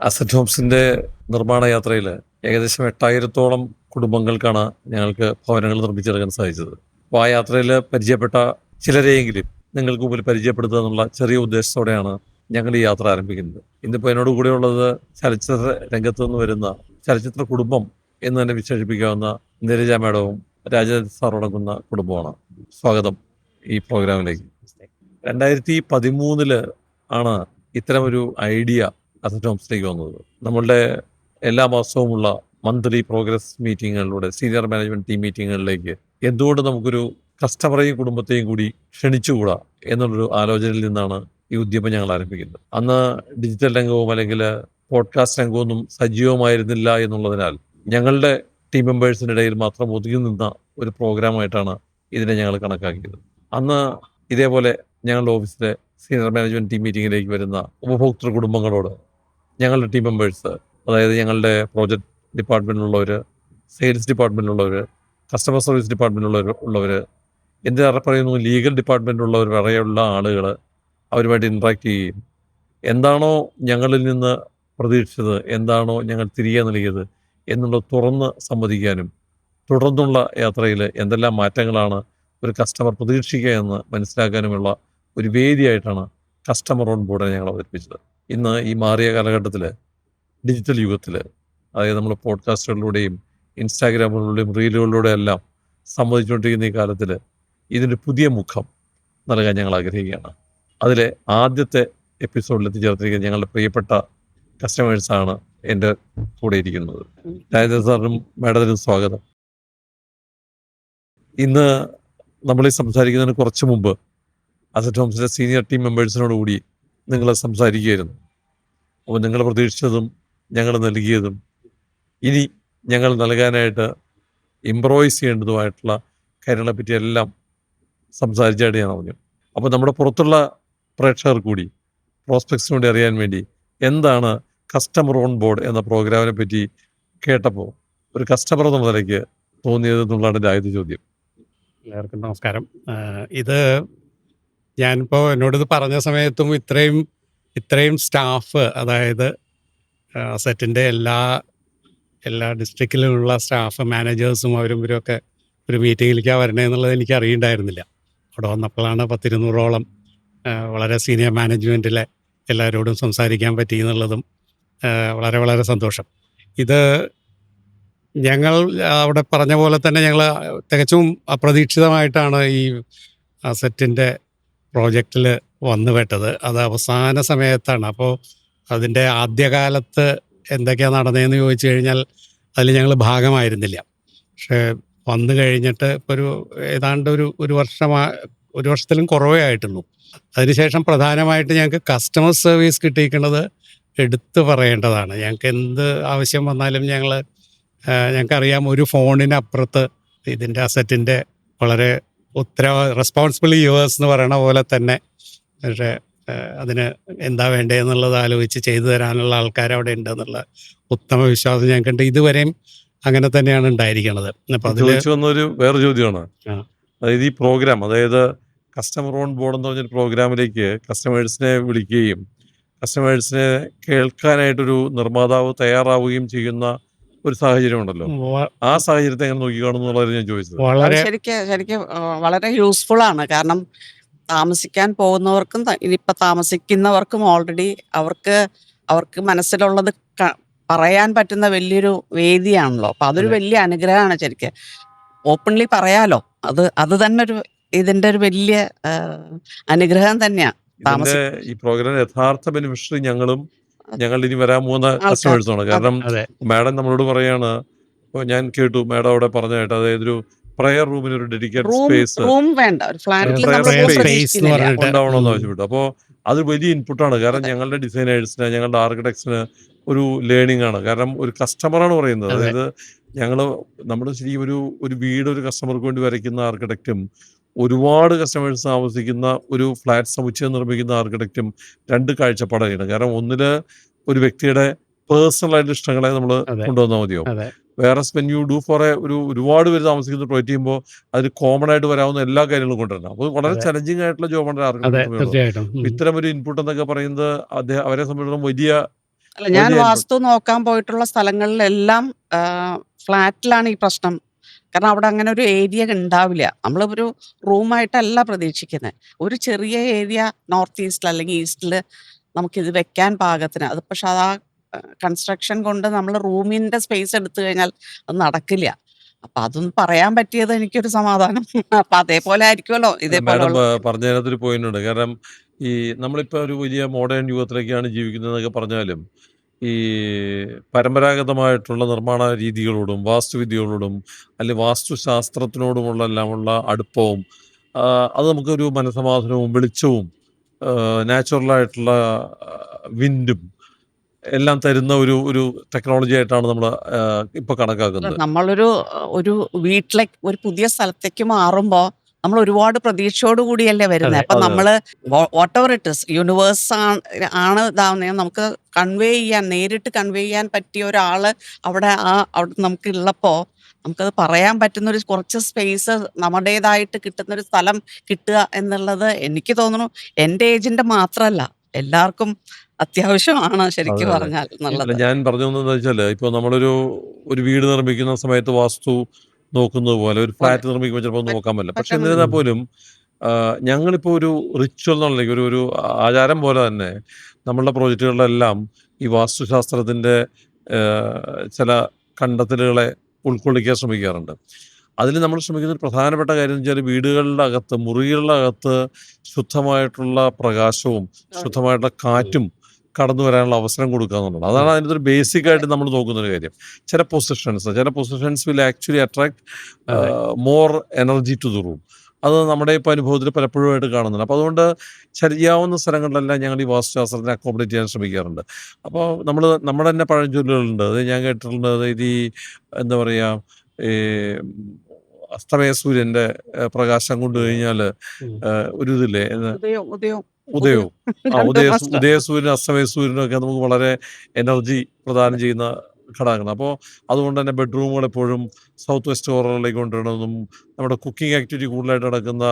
Asset ഹോംസിൻ്റെ നിർമ്മാണ യാത്രയിൽ ഏകദേശം 8,000-ഓളം കുടുംബങ്ങൾക്കാണ് ഞങ്ങൾക്ക് ഭവനങ്ങൾ നിർമ്മിച്ചെടുക്കാൻ സാധിച്ചത്. അപ്പോൾ ആ യാത്രയിൽ പരിചയപ്പെട്ട ചിലരെയെങ്കിലും നിങ്ങൾക്ക് മുമ്പിൽ പരിചയപ്പെടുത്തുക എന്നുള്ള ചെറിയ ഉദ്ദേശത്തോടെയാണ് ഞങ്ങൾ ഈ യാത്ര ആരംഭിക്കുന്നത്. ഇന്നിപ്പോൾ എന്നോട് കൂടെ ഉള്ളത് ചലച്ചിത്ര രംഗത്ത് നിന്ന് വരുന്ന ചലച്ചിത്ര കുടുംബം എന്ന് തന്നെ വിശേഷിപ്പിക്കാവുന്ന നീരജ മാഡവും രാജേന്ദ്ര സാർ അടങ്ങുന്ന കുടുംബമാണ്. സ്വാഗതം ഈ പ്രോഗ്രാമിലേക്ക്. 2013 ആണ് ഇത്തരമൊരു ഐഡിയ അസറ്റ് ഹോംസിലേക്ക് വന്നത്. നമ്മളുടെ എല്ലാ മാസവുമുള്ള മന്ത്ലി പ്രോഗ്രസ് മീറ്റിങ്ങുകളിലൂടെ സീനിയർ മാനേജ്മെൻറ്റ് ടീം മീറ്റിങ്ങുകളിലേക്ക് എന്തുകൊണ്ട് നമുക്കൊരു കസ്റ്റമറെയും കുടുംബത്തെയും കൂടി ക്ഷണിച്ചുകൂടാ എന്നുള്ളൊരു ആലോചനയിൽ നിന്നാണ് ഈ ഉദ്യമം ഞങ്ങൾ ആരംഭിക്കുന്നത്. അന്ന് ഡിജിറ്റൽ രംഗവും അല്ലെങ്കിൽ പോഡ്കാസ്റ്റ് രംഗമൊന്നും സജീവമായിരുന്നില്ല എന്നുള്ളതിനാൽ ഞങ്ങളുടെ ടീം മെമ്പേഴ്സിനിടയിൽ മാത്രം ഒതുങ്ങി നിന്ന ഒരു പ്രോഗ്രാമായിട്ടാണ് ഇതിനെ ഞങ്ങൾ കണക്കാക്കിയത്. അന്ന് ഇതേപോലെ ഞങ്ങളുടെ ഓഫീസിലെ സീനിയർ മാനേജ്മെൻറ്റ് ടീം മീറ്റിങ്ങിലേക്ക് വരുന്ന ഉപഭോക്തൃ കുടുംബങ്ങളോട് ഞങ്ങളുടെ ടീം മെമ്പേഴ്സ്, അതായത് ഞങ്ങളുടെ പ്രോജക്റ്റ് ഡിപ്പാർട്ട്മെൻറ്റിലുള്ളവർ, സെയിൽസ് ഡിപ്പാർട്ട്മെൻറ്റിലുള്ളവർ, കസ്റ്റമർ സർവീസ് ഡിപ്പാർട്ട്മെൻറ്റിലുള്ളവർ, എന്തിനേറെ പറയുന്നു ലീഗൽ ഡിപ്പാർട്ട്മെൻറ്റിലുള്ളവർ വരെയുള്ള ആളുകൾ അവരുമായിട്ട് ഇൻട്രാക്ട് ചെയ്യുകയും എന്താണോ ഞങ്ങളിൽ നിന്ന് പ്രതീക്ഷിച്ചത്, എന്താണോ ഞങ്ങൾ തിരികെ നൽകിയത് എന്നുള്ളത് തുറന്ന് സമ്മതിക്കാനും തുടർന്നുള്ള യാത്രയിൽ എന്തെല്ലാം മാറ്റങ്ങളാണ് ഒരു കസ്റ്റമർ പ്രതീക്ഷിക്കുക എന്ന് മനസ്സിലാക്കാനുമുള്ള ഒരു വേദിയായിട്ടാണ് കസ്റ്റമർ ഓൺ ബോർഡിനെ ഞങ്ങൾ അവതരിപ്പിച്ചത്. ഇന്ന് ഈ മാറിയ കാലഘട്ടത്തിൽ, ഡിജിറ്റൽ യുഗത്തിൽ, അതായത് നമ്മൾ പോഡ്കാസ്റ്റുകളിലൂടെയും ഇൻസ്റ്റാഗ്രാമുകളിലൂടെയും റീലുകളിലൂടെയും എല്ലാം സംവദിച്ചുകൊണ്ടിരിക്കുന്ന ഈ കാലത്തിൽ ഇതിൻ്റെ പുതിയ മുഖം നൽകാൻ ഞങ്ങൾ ആഗ്രഹിക്കുകയാണ്. അതിലെ ആദ്യത്തെ എപ്പിസോഡിൽ എത്തിച്ചേർത്തിരിക്കുന്ന ഞങ്ങളുടെ പ്രിയപ്പെട്ട കസ്റ്റമേഴ്സാണ് എൻ്റെ കൂടെ ഇരിക്കുന്നത്. രാജേന്ദ്ര സാറിനും മാഡത്തിനും സ്വാഗതം. ഇന്ന് നമ്മൾ ഈ സംസാരിക്കുന്നതിന് കുറച്ച് മുമ്പ് അസറ്റ് ഹോംസിലെ സീനിയർ ടീം മെമ്പേഴ്സിനോട് കൂടി നിങ്ങൾ സംസാരിക്കുകയായിരുന്നു. അപ്പോൾ നിങ്ങൾ പ്രതീക്ഷിച്ചതും ഞങ്ങൾ നൽകിയതും ഇനി ഞങ്ങൾ നൽകാനായിട്ട് ഇംപ്രവൈസ് ചെയ്യേണ്ടതുമായിട്ടുള്ള കാര്യങ്ങളെപ്പറ്റി എല്ലാം സംസാരിച്ചായിട്ട് ഞാൻ അറിഞ്ഞു. അപ്പോൾ നമ്മുടെ പുറത്തുള്ള പ്രേക്ഷകർ കൂടി, പ്രോസ്പെക്ട്സിന് വേണ്ടി അറിയാൻ വേണ്ടി എന്താണ് കസ്റ്റമർ ഓൺ ബോർഡ് എന്ന പ്രോഗ്രാമിനെ പറ്റി കേട്ടപ്പോൾ ഒരു കസ്റ്റമർ എന്ന നിലയ്ക്ക് തോന്നിയത് എന്നുള്ളതാണ് എൻ്റെ ആദ്യത്തെ ചോദ്യം. എല്ലാവർക്കും നമസ്കാരം. ഇത് ഞാനിപ്പോൾ എന്നോടിത് പറഞ്ഞ സമയത്തും ഇത്രയും സ്റ്റാഫ്, അതായത് സെറ്റിൻ്റെ എല്ലാ ഡിസ്ട്രിക്റ്റിലുള്ള സ്റ്റാഫ് മാനേജേഴ്സും ഇവരൊക്കെ ഒരു മീറ്റിങ്ങിലേക്കാണ് വരണേ എന്നുള്ളത് എനിക്ക് അറിയണ്ടായിരുന്നില്ല. അവിടെ വന്നപ്പോഴാണ് 100-200ഓളം വളരെ സീനിയർ മാനേജ്മെൻറ്റിലെ എല്ലാവരോടും സംസാരിക്കാൻ പറ്റി എന്നുള്ളതും വളരെ വളരെ സന്തോഷം. ഇത് ഞങ്ങൾ അവിടെ പറഞ്ഞ പോലെ തന്നെ ഞങ്ങൾ തികച്ചും അപ്രതീക്ഷിതമായിട്ടാണ് ഈ അസറ്റിൻ്റെ പ്രോജക്റ്റിൽ വന്നുപെട്ടത്. അത് അവസാന സമയത്താണ്. അപ്പോൾ അതിൻ്റെ ആദ്യകാലത്ത് എന്തൊക്കെയാണ് നടന്നതെന്ന് ചോദിച്ചു കഴിഞ്ഞാൽ അതിൽ ഞങ്ങൾ ഭാഗമായിരുന്നില്ല. പക്ഷേ വന്നു കഴിഞ്ഞിട്ട് ഇപ്പോൾ ഏതാണ്ട് ഒരു വർഷത്തിലും കുറവേ ആയിട്ടുള്ളൂ. അതിനുശേഷം പ്രധാനമായിട്ട് ഞങ്ങൾക്ക് കസ്റ്റമർ സർവീസ് കിട്ടിയിരിക്കുന്നത് എടുത്തു പറയേണ്ടതാണ്. ഞങ്ങൾക്ക് എന്ത് ആവശ്യം വന്നാലും ഞങ്ങൾക്കറിയാം, ഒരു ഫോണിനപ്പുറത്ത് ഇതിൻ്റെ അസറ്റിൻ്റെ വളരെ റെസ്പോൺസിബിൾ യൂവേഴ്സ് എന്ന് പറയണ പോലെ തന്നെ പക്ഷേ അതിന് എന്താ വേണ്ടതെന്നുള്ളത് ആലോചിച്ച് ചെയ്തു തരാനുള്ള ആൾക്കാർ അവിടെ ഉണ്ട് എന്നുള്ള ഉത്തമ വിശ്വാസം ഞങ്ങൾക്കുണ്ട്. ഇതുവരെയും അങ്ങനെ തന്നെയാണ് ഉണ്ടായിരിക്കുന്നത്. അപ്പം അതിൽ വേറെ ചോദ്യമാണ്, അതായത് ഈ പ്രോഗ്രാം, അതായത് കസ്റ്റമർ ഓൺ ബോർഡ് എന്ന് പറഞ്ഞൊരു പ്രോഗ്രാമിലേക്ക് കസ്റ്റമേഴ്സിനെ വിളിക്കുകയും കസ്റ്റമേഴ്സിനെ കേൾക്കാനായിട്ടൊരു നിർമ്മാതാവ് തയ്യാറാവുകയും ചെയ്യുന്ന ഒരു സാഹചര്യം ഉണ്ടല്ലോ. ആ സാഹചര്യത്തെ എങ്ങനെ നോക്കിക്കാണെന്നുള്ളത് ഞാൻ ചോദിച്ചത്. ശരിക്കും വളരെ യൂസ്ഫുൾ ആണ്. കാരണം താമസിക്കാൻ പോകുന്നവർക്കും ഇനിയിപ്പോൾ താമസിക്കുന്നവർക്കും ഓൾറെഡി അവർക്ക് മനസ്സിലുള്ളത് പറയാൻ പറ്റുന്ന വലിയൊരു വേദിയാണല്ലോ. അപ്പം അതൊരു വലിയ അനുഗ്രഹമാണ്. ശരിക്കും ഓപ്പൺലി പറയാലോ. അത് തന്നെ ഇതിൻ്റെ ഒരു വലിയ അനുഗ്രഹം തന്നെയാണ്. ഈ പ്രോഗ്രാം യഥാർത്ഥ ബെനിഫിഷ്യറി ഞങ്ങൾ ഇനി വരാൻ പോകുന്ന കസ്റ്റമേഴ്സാണ്. കാരണം മാഡം നമ്മളോട് പറയാണ്, ഞാൻ കേട്ടു മാഡം അവിടെ പറഞ്ഞായിട്ട്, അതായത് ഒരു പ്രയർ റൂമിന് ഒരു ഡെഡിക്കേറ്റഡ് സ്പേസ് ഉണ്ടാവണമെന്ന് ആവശ്യപ്പെട്ടു. അപ്പോൾ അത് വലിയ ഇൻപുട്ടാണ്. കാരണം ഞങ്ങളുടെ ഡിസൈനേഴ്സിന്, ഞങ്ങളുടെ ആർക്കിടെക്ട്സിന് ഒരു ലേണിംഗ് ആണ്. കാരണം ഒരു കസ്റ്റമറാണ് പറയുന്നത്. അതായത് നമ്മൾ ശരി ഒരു വീട് ഒരു കസ്റ്റമർക്ക് വേണ്ടി വരയ്ക്കുന്ന ആർക്കിടെക്റ്റും ഒരുപാട് കസ്റ്റമേഴ്സ് താമസിക്കുന്ന ഒരു ഫ്ലാറ്റ് സമുച്ചയം നിർമ്മിക്കുന്ന ആർക്കിടെക്റ്റും രണ്ട് കാഴ്ചപ്പാടാണ്. കാരണം ഒന്നില് ഒരു വ്യക്തിയുടെ പേഴ്സണൽ ആയിട്ട് ഇഷ്ടങ്ങളെ നമ്മൾ കൊണ്ടുവന്നാൽ മതിയോ. വേറെ വെൻ യു ഡു ഫോർ ഒരുപാട് പേര് താമസിക്കുന്ന പ്രൊവൈഡ് ചെയ്യുമ്പോൾ അതിൽ കോമൺ ആയിട്ട് വരാവുന്ന എല്ലാ കാര്യങ്ങളും കൊണ്ടുവരണം. അപ്പോൾ വളരെ ചലഞ്ചിങ് ആയിട്ടുള്ള ജോബാണ് ആർക്കിടെക്ട്. ഇത്തരം ഒരു ഇൻപുട്ട് എന്നൊക്കെ പറയുന്നത് അവരെ സംബന്ധിച്ചിടത്തോളം വലിയ അല്ല, ഞാൻ വലിയ വാസ്തു നോക്കാൻ പോയിട്ടുള്ള സ്ഥലങ്ങളിലെല്ലാം ഫ്ലാറ്റിലാണ് ഈ പ്രശ്നം. കാരണം അവിടെ അങ്ങനെ ഒരു ഏരിയ ഉണ്ടാവില്ല. നമ്മളൊരു റൂമായിട്ടല്ല പ്രതീക്ഷിക്കുന്നത്. ഒരു ചെറിയ ഏരിയ നോർത്ത് ഈസ്റ്റിൽ അല്ലെങ്കിൽ ഈസ്റ്റിൽ നമുക്കിത് വെക്കാൻ പാകത്തിന്. അത് പക്ഷെ അത് ആ കൺസ്ട്രക്ഷൻ കൊണ്ട് നമ്മൾ റൂമിന്റെ സ്പേസ് എടുത്തു കഴിഞ്ഞാൽ അത് നടക്കില്ല. അപ്പൊ അതൊന്നും പറയാൻ പറ്റിയത് എനിക്കൊരു സമാധാനം. അപ്പൊ അതേപോലെ ആയിരിക്കുമല്ലോ മാഡം ഇതേപോലെയുള്ള പറഞ്ഞതിനകത്തൊരു പോയിന്റ് ഉണ്ട്. കാരണം ഈ നമ്മളിപ്പോൾ ഒരു വലിയ മോഡേൺ യുഗത്തിലേക്കാണ് ജീവിക്കുന്നതെന്നൊക്കെ പറഞ്ഞാലും ഈ പരമ്പരാഗതമായിട്ടുള്ള നിർമ്മാണ രീതികളോടും വാസ്തുവിദ്യകളോടും അല്ലെങ്കിൽ വാസ്തുശാസ്ത്രത്തിനോടുമുള്ള എല്ലാമുള്ള അടുപ്പവും അത് നമുക്കൊരു മനസമാധാനവും വെളിച്ചവും നാച്ചുറലായിട്ടുള്ള വിൻഡും എല്ലാം തരുന്ന ഒരു ഒരു ടെക്നോളജി ആയിട്ടാണ് നമ്മൾ ഇപ്പോൾ കണക്കാക്കുന്നത്. നമ്മളൊരു ഒരു വീട്ടിലേക്ക് ഒരു പുതിയ സ്ഥലത്തേക്ക് മാറുമ്പോ നമ്മൾ ഒരുപാട് പ്രതീക്ഷയോട് കൂടിയല്ലേ വരുന്നത്. അതെ. അപ്പൊ അതെ. നമ്മള് വാട്ടെവർ ഇറ്റ് ഇസ് യൂണിവേഴ്സ് ആണ് ഇതാവുന്നത് നമുക്ക് കൺവേ ചെയ്യാൻ നേരിട്ട് കൺവേ ചെയ്യാൻ പറ്റിയ ഒരാള് അവിടെ നമുക്ക് ഉള്ളപ്പോ നമുക്കത് പറയാൻ പറ്റുന്ന ഒരു കുറച്ച് സ്പേസ് നമ്മുടേതായിട്ട് കിട്ടുന്ന ഒരു സ്ഥലം കിട്ടുക എന്നുള്ളത് എനിക്ക് തോന്നുന്നു എൻ്റെ ഏജിന്റെ മാത്രമല്ല എല്ലാവർക്കും അത്യാവശ്യമാണ് അതെ ശരിക്കും അതെ പറഞ്ഞാൽ അല്ല, എന്നുള്ളത്. ഞാൻ പറഞ്ഞു വന്നതെന്ന് വെച്ചാൽ ഇപ്പോൾ ഒരു വീട് നിർമ്മിക്കുന്ന സമയത്ത് വാസ്തു നോക്കുന്നത് പോലെ ഒരു പോലെ ഫ്ലാറ്റ് നിർമ്മിക്കുമ്പോൾ ചിലപ്പോൾ പറ്റ- നോക്കാൻ പറ്റില്ല. പക്ഷെ പറ്റണമെന്നില്ല. എന്നിരുന്നാൽ പോലും ഞങ്ങളിപ്പോൾ ഒരു റിച്വൽ എന്നുള്ള ഒരു ആചാരം പോലെ തന്നെ നമ്മളുടെ പ്രോജക്റ്റുകളിലെല്ലാം ഈ വാസ്തുശാസ്ത്രത്തിൻ്റെ ചില കണ്ടെത്തലുകളെ ഉൾക്കൊള്ളിക്കാൻ ശ്രമിക്കാറുണ്ട്. അതിൽ നമ്മൾ ശ്രമിക്കുന്ന ഒരു പ്രധാനപ്പെട്ട കാര്യം എന്ന് വെച്ചാൽ വീടുകളുടെ അകത്ത് മുറികളുടെ അകത്ത് ശുദ്ധമായിട്ടുള്ള പ്രകാശവും ശുദ്ധമായിട്ടുള്ള കാറ്റും കടന്നു വരാനുള്ള അവസരം കൊടുക്കുക എന്നുള്ളത്. അതാണ് അതിൻ്റെ ഒരു ബേസിക് ആയിട്ട് നമ്മൾ നോക്കുന്ന ഒരു കാര്യം. ചില പൊസിഷൻസ് വിൽ ആക്ച്വലി അട്രാക്ട് അതെ. More energy to the room. അത് നമ്മുടെ ഇപ്പോൾ അനുഭവത്തിൽ പലപ്പോഴുമായിട്ട് കാണുന്നുണ്ട്. അപ്പോൾ അതുകൊണ്ട് ചെയ്യാവുന്ന സ്ഥലങ്ങളിലെല്ലാം ഞങ്ങൾ ഈ വാസ്തുശാസ്ത്രത്തിനെ അക്കോമഡേറ്റ് ചെയ്യാൻ ശ്രമിക്കാറുണ്ട്. അപ്പോൾ നമ്മുടെ തന്നെ പഴഞ്ചൊല്ലുകളുണ്ട്. അത് ഞാൻ കേട്ടിട്ടുണ്ട്. അതായത് ഈ എന്താ പറയുക, ഈ അസ്തമയ സൂര്യൻ്റെ പ്രകാശം കൊണ്ട് കഴിഞ്ഞാൽ ഉം. ഒരു ഇതില്ലേ ഉദയം ഉദയം ഉദയവും രണ്ടും must. ഉദയസൂര്യനും അസ്തമയസൂര്യനും ഒക്കെ നമുക്ക് വളരെ എനർജി പ്രദാനം ചെയ്യുന്ന ഘടകങ്ങൾ. അപ്പോൾ അതുകൊണ്ട് തന്നെ ബെഡ്റൂമുകൾ എപ്പോഴും സൗത്ത് വെസ്റ്റ് കോർണറിലേക്ക് കൊണ്ടുവരണമെന്നും നമ്മുടെ കുക്കിംഗ് ആക്ടിവിറ്റി കൂടുതലായിട്ട് നടക്കുന്ന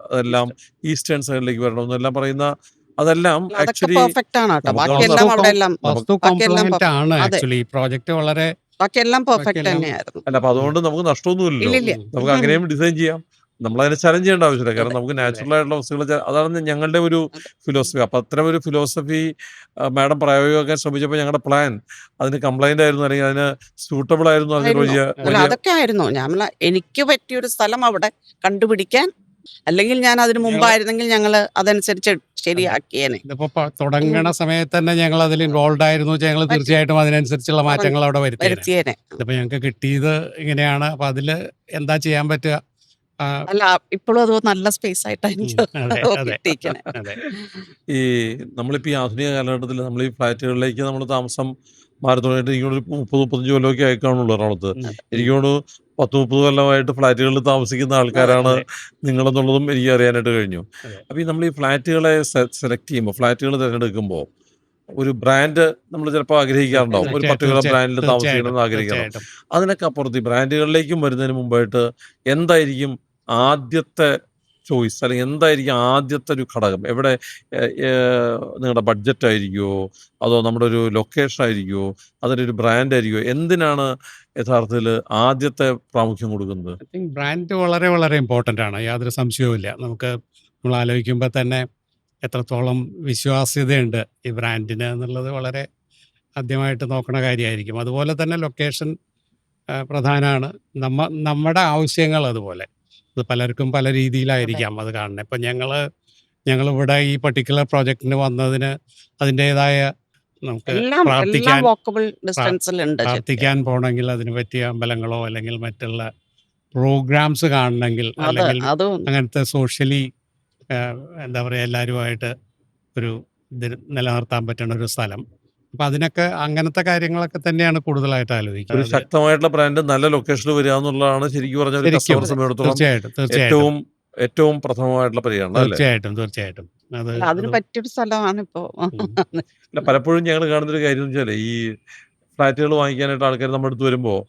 അതെല്ലാം ഈസ്റ്റേൺ സൈഡിലേക്ക് വരണമെന്നും എല്ലാം പറയുന്ന അതെല്ലാം അതൊക്കെ ആക്ച്വലി പെർഫെക്റ്റ് ആണ് കേട്ടോ. നമുക്ക് ബാക്കിയെല്ലാം അവിടെ എല്ലാം വാസ്തു ബാക്കിയെല്ലാം കോംപ്ലിമെന്റ് ആണ് അതെ ആക്ച്വലി ഈ പ്രോജക്റ്റ് വളരെ ബാക്കിയെല്ലാം പെർഫെക്റ്റ് ബാക്കിയെല്ലാം തന്നെയായിരുന്നു. അല്ല. അപ്പോൾ അതുകൊണ്ട് നമുക്ക് നഷ്ടമൊന്നുമില്ലല്ലോ. ഇല്ലില്ല. നമുക്ക് അങ്ങനെയും ഡിസൈൻ ചെയ്യാം. നമ്മളതിനെ ചലഞ്ച് ചെയ്യേണ്ട ആവശ്യമില്ല. കാരണം അതെ നമുക്ക് അതെ നാച്ചുറൽ ആയിട്ടുള്ള വസ്തുക്കൾ അതാണ് ഞങ്ങളുടെ ഒരു അതെ ഫിലോസഫി. അപ്പോൾ അത്തരം ഒരു ഫിലോസഫി മാഡം പ്രായോഗികമാക്കാൻ ശ്രമിച്ചപ്പോൾ ഞങ്ങളുടെ പ്ലാൻ അതിന് കംപ്ലൈൻ്റ് ആയിരുന്നു, അല്ലെങ്കിൽ അതിന് സൂട്ടബിൾ ആയിരുന്നു അതിന് ആയിരുന്നു. വലിയ അല്ല, വലിയ അതൊക്കെ ആയിരുന്നു. എനിക്ക് പറ്റിയൊരു സ്ഥലം അവിടെ കണ്ടുപിടിക്കാൻ, അല്ലെങ്കിൽ ഞാൻ അതിന് ഞങ്ങള് മുമ്പായിരുന്നെങ്കിൽ ഞങ്ങള് അതനുസരിച്ച് അതെ ശരിയാക്കിയേനെ. ഇതിപ്പോ തുടങ്ങണ സമയത്ത് തന്നെ ഞങ്ങൾ അതിൽ ഇൻവോൾവ് ആയിരുന്നു ഞങ്ങൾ പറ്റി തീർച്ചയായിട്ടും അതിനനുസരിച്ചുള്ള മാറ്റങ്ങൾ അവിടെ വരുത്തിയേനെ. വരുത്തിയേനെ. ഇതിപ്പോ ഞങ്ങൾക്ക് കിട്ടിയത് ഇങ്ങനെയാണ്. അപ്പൊ അതില് എന്താ ചെയ്യാൻ പറ്റുക? ആ, അല്ല, ഇപ്പോഴും അത് നല്ല സ്പേസ് ആയിട്ടാണ് എനിക്ക് അതെ അതെ കിട്ടിയിരിക്കണേ. അതെ ഈ നമ്മളിപ്പോൾ ഈ ആധുനിക കാലഘട്ടത്തിൽ നമ്മൾ ഈ ഫ്ലാറ്റുകളിലേക്ക് നമ്മൾ താമസം മാറി തുടങ്ങിയിട്ട് എനിക്കൊരു 30-35 കൊല്ലമൊക്കെ ആയിക്കാണുള്ളൂ എറണാകുളത്ത്. ഉം, എനിക്ക് തോന്നുന്നു 10-30 കൊല്ലമായിട്ട് ഫ്ലാറ്റുകളിൽ താമസിക്കുന്ന അതെ ആൾക്കാരാണ് അതെ നിങ്ങളെന്നുള്ളതും എനിക്ക് അറിയാനായിട്ട് കഴിഞ്ഞു. അതെ അപ്പോൾ ഈ നമ്മൾ ഈ ഫ്ലാറ്റുകളെ സെലക്ട് ചെയ്യുമ്പോൾ, ഫ്ലാറ്റുകൾ തിരഞ്ഞെടുക്കുമ്പോൾ ഒരു ബ്രാൻഡ് നമ്മൾ ചിലപ്പോൾ ആഗ്രഹിക്കാറുണ്ടാവും. ഒരു പർട്ടിക്കുലർ ബ്രാൻഡിൽ താമസിക്കണം തീർച്ചയായിട്ടും എന്ന് ആഗ്രഹിക്കണം. തീർച്ചയായിട്ടും അതിനൊക്കെ അപ്പുറത്ത് ഈ ബ്രാൻഡുകളിലേക്കും വരുന്നതിന് മുമ്പായിട്ട് എന്തായിരിക്കും ആദ്യത്തെ ചോയ്സ്, അല്ലെങ്കിൽ എന്തായിരിക്കും ആദ്യത്തെ ഒരു ഘടകം? എവിടെ നിങ്ങളുടെ ബഡ്ജറ്റ് ആയിരിക്കുമോ, അതോ നമ്മുടെ ഒരു ലൊക്കേഷൻ ആയിരിക്കുമോ, അതിനൊരു ബ്രാൻഡ് ആയിരിക്കുമോ? എന്തിനാണ് യഥാർത്ഥത്തിൽ ആദ്യത്തെ പ്രാമുഖ്യം കൊടുക്കുന്നത്? ഐ തിങ്ക് ബ്രാൻഡ് വളരെ വളരെ ഇമ്പോർട്ടൻ്റ് ആണ്, യാതൊരു സംശയവുമില്ല. നമ്മൾ ആലോചിക്കുമ്പോൾ തന്നെ എത്രത്തോളം വിശ്വാസ്യതയുണ്ട് ഈ ബ്രാൻഡിന് എന്നുള്ളത് വളരെ ആദ്യമായിട്ട് നോക്കണ കാര്യമായിരിക്കും. അതുപോലെ തന്നെ ലൊക്കേഷൻ പ്രധാനമാണ്. നമ്മുടെ ആവശ്യങ്ങൾ അതുപോലെ അത് പലർക്കും പല അതെ രീതിയിലായിരിക്കാം അത് കാണുന്നത്. ഇപ്പം ഞങ്ങളിവിടെ ഈ പർട്ടിക്കുലർ പ്രോജക്റ്റിന് വന്നതിന് അതിൻ്റേതായ നമുക്ക് എല്ലാം പ്രാർത്ഥിക്കാൻ വാക്കബിൾ പ്രാ- ഡിസ്റ്റൻസിലുണ്ട് ശരിക്കും. പ്രാർത്ഥിക്കാൻ പോകണമെങ്കിൽ അതിന് പറ്റിയ അമ്പലങ്ങളോ അല്ലെങ്കിൽ മറ്റുള്ള പ്രോഗ്രാംസ് കാണണമെങ്കിൽ അത് അല്ലെങ്കിൽ അതും അങ്ങനത്തെ സോഷ്യലി എന്താ പറയുക എല്ലാവരുമായിട്ട് ഒരു ഇത് നിലനിർത്താൻ പറ്റുന്ന ഒരു സ്ഥലം. അപ്പം അതിനൊക്കെ അങ്ങനത്തെ കാര്യങ്ങളൊക്കെ തന്നെയാണ് കൂടുതലായിട്ട് ഒരു ആലോചിക്കുന്നത്. ശക്തമായിട്ടുള്ള ബ്രാൻഡ് നല്ല ലൊക്കേഷനിൽ വരിക എന്നുള്ളതാണ് ശരിക്കും പറഞ്ഞ ഒരു ശരിക്കും കസ്റ്റമറെ സംബന്ധിച്ചിടത്തോളം തീർച്ചയായിട്ടും ഏറ്റവും ഏറ്റവും പ്രഥമമായിട്ടുള്ള പരിഗണന, അല്ലേ? തീർച്ചയായിട്ടും അത് അല്ല, അതിന് അത് പറ്റിയൊരു സ്ഥലമാണ് ഇപ്പോ. ഉം. അല്ല, പലപ്പോഴും ഞങ്ങൾ കാണുന്നൊരു കാര്യം എന്ന് വെച്ചാൽ ഈ ഫ്ലാറ്റുകൾ വാങ്ങിക്കാനായിട്ട് ആൾക്കാർ നമ്മുടെ അടുത്ത് വരുമ്പോൾ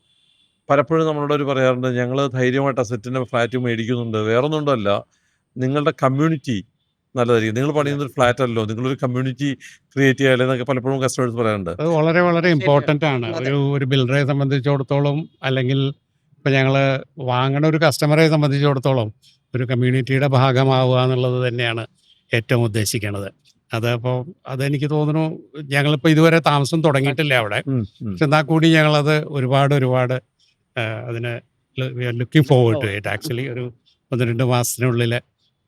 പലപ്പോഴും നമ്മളോട് ഒരു പറയാറുണ്ട്, ഞങ്ങൾ ധൈര്യമായിട്ട് അസറ്റിൻ്റെ ഫ്ലാറ്റ് മേടിക്കുന്നുണ്ട്, വേറൊന്നും കൊണ്ടല്ല, നിങ്ങളുടെ കമ്മ്യൂണിറ്റി നല്ലതായിരിക്കും. നിങ്ങൾ പണിയുന്ന ഒരു ഫ്ലാറ്റ് അല്ലല്ലോ, നിങ്ങളൊരു കമ്മ്യൂണിറ്റി ക്രിയേറ്റ് ചെയ്യാൻ എന്നൊക്കെ പലപ്പോഴും കസ്റ്റമേഴ്സ് പറയാറുണ്ട്. അത് വളരെ വളരെ ഇമ്പോർട്ടൻ്റ് ആണ് അതെ. ഒരു ബിൽഡറെ സംബന്ധിച്ചിടത്തോളം, അല്ലെങ്കിൽ ഇപ്പം ഞങ്ങൾ വാങ്ങണ ഒരു കസ്റ്റമറെ സംബന്ധിച്ചിടത്തോളം ഒരു കമ്മ്യൂണിറ്റിയുടെ ഭാഗമാവുക എന്നുള്ളത് തന്നെയാണ് ഏറ്റവും ഉദ്ദേശിക്കുന്നത്. അതപ്പോൾ അതെനിക്ക് തോന്നുന്നു ഞങ്ങളിപ്പോൾ ഇതുവരെ താമസം തുടങ്ങിയിട്ടില്ല അവിടെ, പക്ഷെ എന്നാൽ കൂടി ഞങ്ങളത് ഒരുപാട് അതിന് looking forward to it. Actually ഒരു 1-2 മാസത്തിനുള്ളിൽ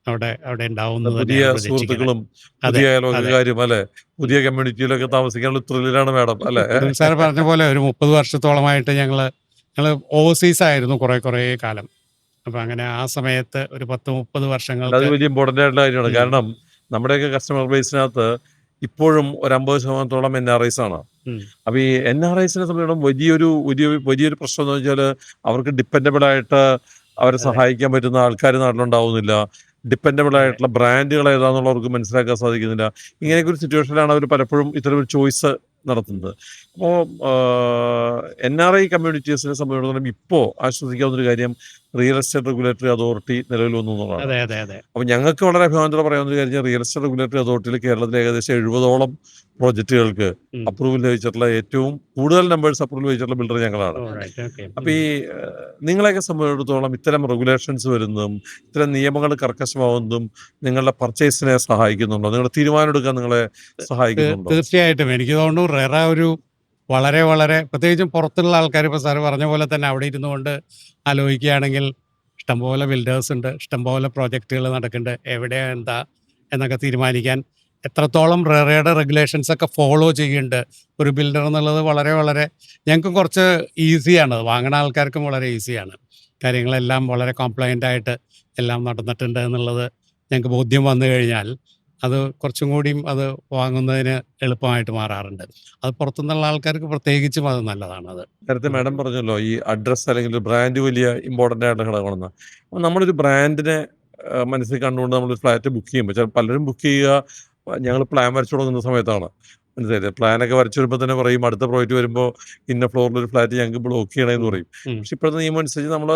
അവിടെ ഉണ്ടാവുന്നത് പുതിയ തന്നെയാണ് പ്രതീക്ഷിക്കുന്നത്. സുഹൃത്തുക്കളും അതെ, പുതിയ അയൽവക്കക്കാരും അല്ലെ, പുതിയ കമ്മ്യൂണിറ്റിയിലൊക്കെ താമസിക്കാനുള്ള ത്രില്ലിലാണ് മാഡം അല്ലെ? സാർ പറഞ്ഞ പോലെ ഒരു 30 വർഷത്തോളമായിട്ട് ഞങ്ങൾ ഓവർസീസ് ആയിരുന്നു കുറേ കാലം. അപ്പം അങ്ങനെ ആ സമയത്ത് ഒരു 10-30 അത് വർഷങ്ങൾക്ക് വലിയ ഇമ്പോർട്ടൻ്റ് ആയിട്ടുള്ള കാര്യമാണ്. ഉം. കാരണം നമ്മുടെയൊക്കെ കസ്റ്റമർ ബേസിനകത്ത് ഇപ്പോഴും ഒരു 50% NRIs ആണ്. ഉം. അപ്പോൾ ഈ NRIസിനെ സംബന്ധിച്ചിടത്തോളം വലിയൊരു പ്രശ്നം എന്ന് വെച്ചാൽ അവർക്ക് ഡിപ്പെൻഡബിൾ ആയിട്ട് അവരെ അതെ. സഹായിക്കാൻ പറ്റുന്ന ആൾക്കാർ നാട്ടിലുണ്ടാവുന്നില്ല. ഡിപ്പെൻഡബിൾ അതെ. ആയിട്ടുള്ള ബ്രാൻഡുകൾ ഏതാണെന്നുള്ള അവർക്ക് മനസ്സിലാക്കാൻ സാധിക്കുന്നില്ല. ഇങ്ങനെയൊക്കെ ഒരു സിറ്റുവേഷനിലാണ് അവർ പലപ്പോഴും ഇത്തരം ഒരു ചോയ്സ് നടത്തുന്നത്. അപ്പോൾ NRI കമ്മ്യൂണിറ്റീസിനെ സംബന്ധിച്ചിടത്തോളം ഇപ്പോൾ ആശ്വസിക്കാവുന്നൊരു കാര്യം റിയൽ എസ്റ്റേറ്റ് റെഗുലേറ്ററി അതോറിറ്റി നിലവിൽ വന്നു എന്നുള്ളതാണ്. അതെ. അപ്പോൾ ഞങ്ങൾക്ക് വളരെ അഭിമാനത്തോടെ പറയാവുന്ന ഒരു കാര്യം, റിയൽ എസ്റ്റേറ്റ് റെഗുലേറ്ററി അതോറിറ്റിയിൽ കേരളത്തിൽ ഏകദേശം 70ഓളം പ്രോജക്റ്റുകൾക്ക് ഉം. അപ്രൂവൽ ലഭിച്ചിട്ടുള്ള ഏറ്റവും കൂടുതൽ നമ്പേഴ്സ് അപ്രൂവൽ ലഭിച്ചിട്ടുള്ള ബിൽഡർ ഞങ്ങളാണ്. Alright, okay. അപ്പോൾ ഈ നിങ്ങളെയൊക്കെ സംബന്ധിച്ചിടത്തോളം ഇത്തരം റെഗുലേഷൻസ് വരുന്നതും ഇത്തരം നിയമങ്ങൾ കർക്കശമാവുന്നതും നിങ്ങളുടെ പർച്ചേസിനെ സഹായിക്കുന്നുണ്ടോ? നിങ്ങളുടെ തീരുമാനം എടുക്കാൻ നിങ്ങളെ സഹായിക്കുന്നുണ്ടോ? തീർച്ചയായിട്ടും എനിക്ക് തോന്നുന്നു റെറ ഒരു വളരെ പ്രത്യേകിച്ചും പുറത്തുള്ള ആൾക്കാർ, ഇപ്പോൾ സാറ് പറഞ്ഞ പോലെ തന്നെ അവിടെ ഇരുന്നു കൊണ്ട് ആലോചിക്കുകയാണെങ്കിൽ ഇഷ്ടംപോലെ ബിൽഡേഴ്സ് ഉണ്ട്, ഇഷ്ടംപോലെ പ്രോജക്റ്റുകൾ നടക്കുന്നുണ്ട്, എവിടെ എന്താ എന്നൊക്കെ തീരുമാനിക്കാൻ എത്രത്തോളം റെറയുടെ റെഗുലേഷൻസ് ഒക്കെ ഫോളോ ചെയ്യുന്നുണ്ട് ഒരു ബിൽഡർ എന്നുള്ളത് വളരെ ഞങ്ങൾക്കും കുറച്ച് ഈസിയാണ്. വാങ്ങുന്ന ആൾക്കാർക്കും വളരെ ഈസിയാണ്. കാര്യങ്ങളെല്ലാം വളരെ കോംപ്ലയൻ്റ് ആയിട്ട് എല്ലാം നടന്നിട്ടുണ്ട് എന്നുള്ളത് ഞങ്ങൾക്ക് ബോധ്യം വന്നു കഴിഞ്ഞാൽ അത് കുറച്ചും കൂടിയും അത് വാങ്ങുന്നതിന് എളുപ്പമായിട്ട് മാറാറുണ്ട്. അത് പുറത്തുനിന്നുള്ള ആൾക്കാർക്ക് പ്രത്യേകിച്ചും അത് നല്ലതാണ്. അത് നേരത്തെ മാഡം പറഞ്ഞല്ലോ ഈ അഡ്രസ്സ് അല്ലെങ്കിൽ ബ്രാൻഡ് വലിയ ഇമ്പോർട്ടൻ്റ് ആയിട്ടുള്ള ഘടകമാണെന്ന്. അപ്പോൾ നമ്മളൊരു ബ്രാൻഡിനെ മനസ്സിൽ കണ്ടുകൊണ്ട് നമ്മളൊരു ഫ്ലാറ്റ് ബുക്ക് ചെയ്യുമ്പോൾ പലരും ബുക്ക് ചെയ്യുക ഞങ്ങൾ പ്ലാൻ വരച്ചു തുടങ്ങുന്ന സമയത്താണ്. മനസ്സിലായില്ലേ? പ്ലാനൊക്കെ വരച്ചു വരുമ്പോൾ തന്നെ പറയും അടുത്ത പ്രോജക്റ്റ് വരുമ്പോൾ ഇന്ന ഫ്ലോറിലൊരു ഫ്ലാറ്റ് ഞങ്ങൾക്ക് ബ്ലോക്ക് ചെയ്യണമെന്ന് പറയും. പക്ഷെ ഇപ്പോഴത്തെ നിയമം അനുസരിച്ച് നമ്മൾ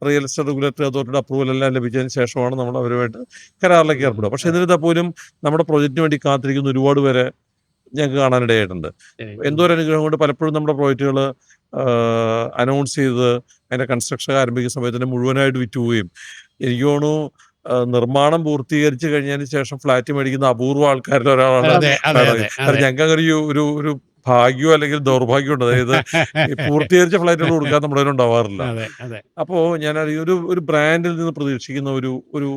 റിയൽ എസ്റ്റേറ്റ് റെഗുലേറ്ററി അതോറിറ്റിയുടെ അപ്രൂവൽ എല്ലാം ലഭിച്ചതിന് ശേഷമാണ് നമ്മൾ അവരുമായിട്ട് കരാറിലേക്ക് ഏർപ്പെടുക. പക്ഷെ എന്നിരുന്നാൽ പോലും നമ്മുടെ പ്രോജക്റ്റിന് വേണ്ടി കാത്തിരിക്കുന്ന ഒരുപാട് പേരെ ഞങ്ങൾക്ക് കാണാനിടയായിട്ടുണ്ട്. എന്തോ ഒരു അനുഗ്രഹം കൊണ്ട് പലപ്പോഴും നമ്മുടെ പ്രോജക്റ്റുകൾ അനൗൺസ് ചെയ്ത് അതിൻ്റെ കൺസ്ട്രക്ഷൻ ആരംഭിക്കുന്ന സമയത്ത് തന്നെ മുഴുവനായിട്ട് വിറ്റുപോവുകയും എനിക്ക് തോന്നുന്നു നിർമ്മാണം പൂർത്തീകരിച്ച് കഴിഞ്ഞതിന് ശേഷം ഫ്ലാറ്റ് മേടിക്കുന്ന അപൂർവ ആൾക്കാരിൽ ഒരാളാണ് മാഡം. ഞങ്ങൾക്ക് ഒരു ഭാഗ്യമോ അല്ലെങ്കിൽ ദൗർഭാഗ്യം ഉണ്ട്. അതായത് പൂർത്തീകരിച്ച ഫ്ലാറ്റുകൾ കൊടുക്കാൻ നമ്മുടെ ഉണ്ടാവാറില്ല. അപ്പോൾ ഞാൻ ഒരു ബ്രാൻഡിൽ നിന്ന് പ്രതീക്ഷിക്കുന്ന ഒരു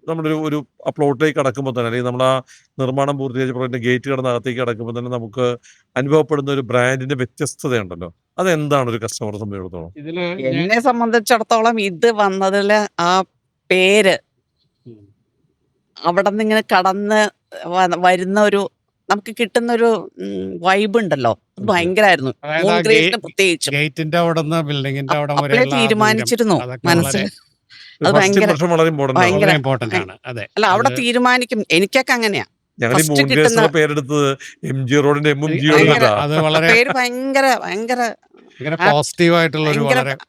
നമ്മുടെ ഒരു പ്ലോട്ടിലേക്ക് കടക്കുമ്പോൾ തന്നെ, അല്ലെങ്കിൽ നമ്മൾ ആ നിർമ്മാണം പൂർത്തീകരിച്ച പ്ലോട്ടിന്റെ ഗേറ്റ് കടന്നകത്തേക്ക് കടക്കുമ്പോൾ തന്നെ നമുക്ക് അനുഭവപ്പെടുന്ന ഒരു ബ്രാൻഡിന്റെ വ്യത്യസ്തതയുണ്ടല്ലോ, അതെന്താണ് ഒരു കസ്റ്റമറെ സംബന്ധിച്ചിടത്തോളം? എന്നെ സംബന്ധിച്ചിടത്തോളം ഇത് വന്നതില് ആ പേര് അവിടെ നിന്ന് ഇങ്ങനെ കടന്ന് വരുന്ന ഒരു നമുക്ക് കിട്ടുന്ന ഒരു വൈബ് ഉണ്ടല്ലോ, അത് ഭയങ്കരമായിരുന്നു. പ്രത്യേകിച്ചും ഗേറ്റിന്റെ അവിടെ നിന്ന് ബിൽഡിങ്ങിന്റെ അവിടെ അപ്പോഴേ തീരുമാനിച്ചിരുന്നു മനസ്സിൽ. അത് വളരെ ഭയങ്കര ഇമ്പോർട്ടന്റ് ആണ്. അതെ, അല്ല അവിടെ തീരുമാനിക്കും. എനിക്കൊക്കെ അങ്ങനെയാ. ഞങ്ങൾ ഈ മൂൺ പേരെടുത്തത് MG റോഡിന്റെ അത് വളരെ പേര് ഭയങ്കര പോസിറ്റീവ് ആയിട്ടുള്ള ഒരു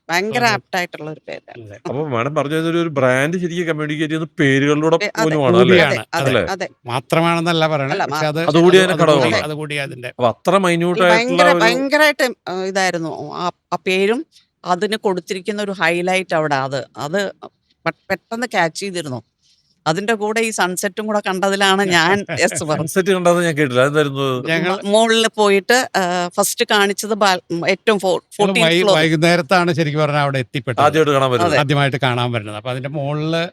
ഭയങ്കര ആപ്റ്റ് ആയിട്ടുള്ള ഒരു പേരാണ്. അപ്പൊ മാഡം പറഞ്ഞത് ഒരു ബ്രാൻഡ് ശരിക്കും കമ്മ്യൂണിക്കേറ്റ് ചെയ്യുന്ന പേരുകളിലൂടെ പോലുമാണ് അതെ മാത്രമാണെന്നല്ല പറയണത്. അതുകൂടി അതിന്റെ അത്ര മൈന്യൂട്ട് ആയിട്ടുള്ള ഭയങ്കരമായിട്ട് ഇതായിരുന്നു ആ പേരും അതിന് കൊടുത്തിരിക്കുന്ന ഒരു ഹൈലൈറ്റ് അവിടെ. അത് പെട്ടെന്ന് ക്യാച്ച് ചെയ്തിരുന്നു. അതിന്റെ കൂടെ ഈ സൺസെറ്റും കൂടെ കണ്ടതിലാണ് ഞാൻ സൺസെറ്റ് കണ്ടത് ഞാൻ കേട്ടില്ല. മുകളിൽ പോയിട്ട് ഫസ്റ്റ് കാണിച്ചത് ഏറ്റവും വൈകുന്നേരത്താണ് ശരിക്കും പറഞ്ഞാൽ അവിടെ എത്തിപ്പെട്ടത്, ആദ്യമായിട്ട് കാണാൻ വരുന്നത്. അപ്പൊ അതിന്റെ മുകളില്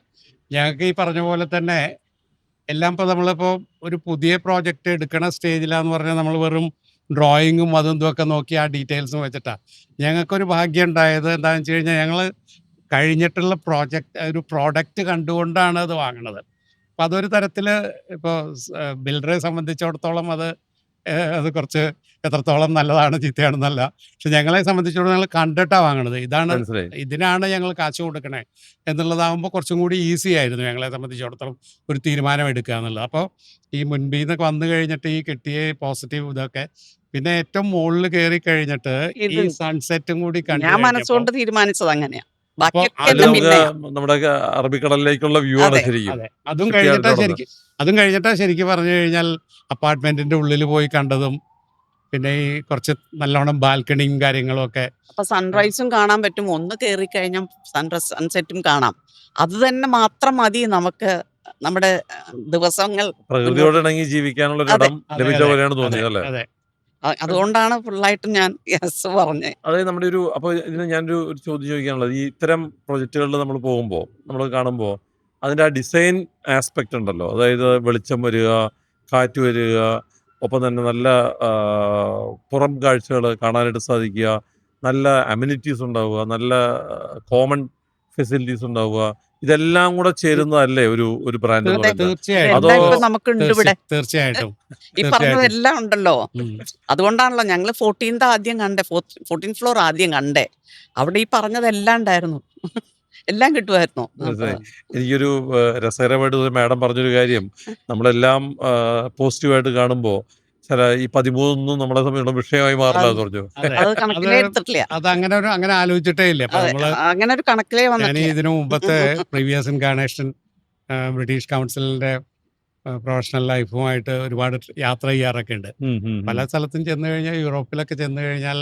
ഞങ്ങൾക്ക് ഈ പറഞ്ഞ പോലെ തന്നെ എല്ലാം ഇപ്പൊ നമ്മളിപ്പോ ഒരു പുതിയ പ്രോജക്റ്റ് എടുക്കണ സ്റ്റേജിലാന്ന് പറഞ്ഞാൽ നമ്മൾ വെറും ഡ്രോയിങ്ങും അതും ഇതൊക്കെ നോക്കി ആ ഡീറ്റെയിൽസും വെച്ചിട്ടാ. ഞങ്ങൾക്കൊരു ഭാഗ്യം ഉണ്ടായത് എന്താണെന്ന് വെച്ച് കഴിഞ്ഞാൽ ഞങ്ങൾ കഴിഞ്ഞിട്ടുള്ള പ്രോഡക്റ്റ് കണ്ടുകൊണ്ടാണ് അത് വാങ്ങണത്. അപ്പം അതൊരു തരത്തിൽ ഇപ്പോൾ ബിൽഡറെ സംബന്ധിച്ചിടത്തോളം അത് കുറച്ച് എത്രത്തോളം നല്ലതാണ് ചീത്തയാണെന്നല്ല, പക്ഷെ ഞങ്ങളെ സംബന്ധിച്ചിടത്തോളം ഞങ്ങൾ കണ്ടിട്ടാണ് വാങ്ങണത്. ഇതിനാണ് ഞങ്ങൾ കാശ് കൊടുക്കണേ എന്നുള്ളതാകുമ്പോൾ കുറച്ചും കൂടി ഈസി ആയിരുന്നു ഞങ്ങളെ സംബന്ധിച്ചിടത്തോളം ഒരു തീരുമാനം എടുക്കുക എന്നുള്ളത്. അപ്പോൾ ഈ മുൻപിൽ നിന്നൊക്കെ വന്നു കഴിഞ്ഞിട്ട് ഈ കിട്ടിയ പോസിറ്റീവ് ഇതൊക്കെ, പിന്നെ ഏറ്റവും മുകളിൽ കയറി കഴിഞ്ഞിട്ട് ഈ സൺസെറ്റും കൂടി ഞാൻ മനസ്സുകൊണ്ട് തീരുമാനിച്ചത് അങ്ങനെയാ. ബാക്കിയൊക്കെ അത് എല്ലാം നമുക്ക് പിന്നെ നമ്മുടെ അറബിക്കടലിലേക്കുള്ള വ്യൂ ആണ് അതെ ശരിക്കും അതെ അതും shipyard കഴിഞ്ഞിട്ടാ ഉള്ളത്. ശരിക്കും പറഞ്ഞു കഴിഞ്ഞാൽ അപ്പാർട്ട്മെന്റിന്റെ ഉള്ളിൽ പോയി കണ്ടതും പിന്നെ ഈ കുറച്ച് നല്ലോണം ബാൽക്കണിയും കാര്യങ്ങളും ഒക്കെ. അപ്പൊ സൺറൈസും കാണാൻ പറ്റും. ഒന്ന് കയറി കഴിഞ്ഞാൽ സൺസെറ്റും കാണാം. അത് തന്നെ മാത്രം മതി നമുക്ക് നമ്മുടെ ദിവസങ്ങൾ പ്രകൃതിയോട് മുന്നോട്ട്. ഇണങ്ങി ജീവിക്കാനുള്ള ഒരു അതെ ഇടം അതെ ലഭിച്ച അതെ പോലെയാണ് അതെ തോന്നിയത് അല്ലേ? അതെ അതുകൊണ്ടാണ് ഫുള്ളായിട്ട് ഞാൻ യെസ് പറഞ്ഞത്. അതായത് നമ്മുടെ ഒരു അപ്പോൾ ഇതിന് ഞാനൊരു ചോദ്യം ചോദിക്കാനുള്ളത്, ഈ ഇത്തരം പ്രൊജക്റ്റുകളിൽ നമ്മൾ പോകുമ്പോൾ നമ്മൾ കാണുമ്പോൾ അതിൻ്റെ ആ ഡിസൈൻ ആസ്പെക്റ്റ് ഉണ്ടല്ലോ, അതായത് വെളിച്ചം വരിക, കാറ്റ് വരിക, ഒപ്പം തന്നെ നല്ല ആ, പുറം കാഴ്ചകൾ കാണാനായിട്ട് സാധിക്കുക, നല്ല അമ്യൂണിറ്റീസ് ഉണ്ടാവുക, നല്ല കോമൺ ഫെസിലിറ്റീസ് ഉണ്ടാവുക, ഇതെല്ലാം കൂടെ ചേരുന്നതല്ലേ ഒരു ഒരു ബ്രാൻഡ് എന്ന് അതെ, പറയുന്നത്? തീർച്ചയായിട്ടും അതോ ഇതെല്ലാം ഇപ്പൊ നമുക്കുണ്ട് ഇവിടെ. തീർച്ചയായിട്ടും ഈ തീർച്ചയായിട്ടും പറഞ്ഞതെല്ലാം ഉണ്ടല്ലോ. ഉം. അതുകൊണ്ടാണല്ലോ ഞങ്ങൾ 14th ആദ്യം കണ്ടേ, 14th ഫ്ലോർ ആദ്യം കണ്ടേ. അവിടെ ഈ പറഞ്ഞതെല്ലാം ഉണ്ടായിരുന്നു. എല്ലാം കിട്ടുമായിരുന്നു. അപ്പൊ മനസ്സിലായി. എനിക്കൊരു രസകരമായിട്ട് ഒരു മാഡം പറഞ്ഞൊരു കാര്യം, നമ്മളെല്ലാം പോസിറ്റീവായിട്ട് കാണുമ്പോൾ ചില ഈ 13 നമ്മളെ സംബന്ധിച്ചുള്ള വിഷയമായി മാറില്ല അത് എന്ന് പറഞ്ഞു. അതെ അത് അത് കണക്കിലേ എടുത്തിട്ടില്ല. അത് അങ്ങനെ ആലോചിച്ചിട്ടേ ഇല്ല. അപ്പൊ അതെ, നമ്മള് അങ്ങനെ ഒരു കണക്കിലേ ഞാൻ വന്നിട്ടില്ല. ഇതിനു മുമ്പത്തെ പ്രീവിയസ് ഇൻകാർണേഷൻ ബ്രിട്ടീഷ് കൗൺസിലിന്റെ പ്രൊഫഷണൽ ലൈഫുമായിട്ട് ഒരുപാട് യാത്ര ചെയ്യാറൊക്കെ ഉണ്ട്. പല സ്ഥലത്തും ചെന്ന് കഴിഞ്ഞാൽ, യൂറോപ്പിലൊക്കെ ചെന്ന് കഴിഞ്ഞാൽ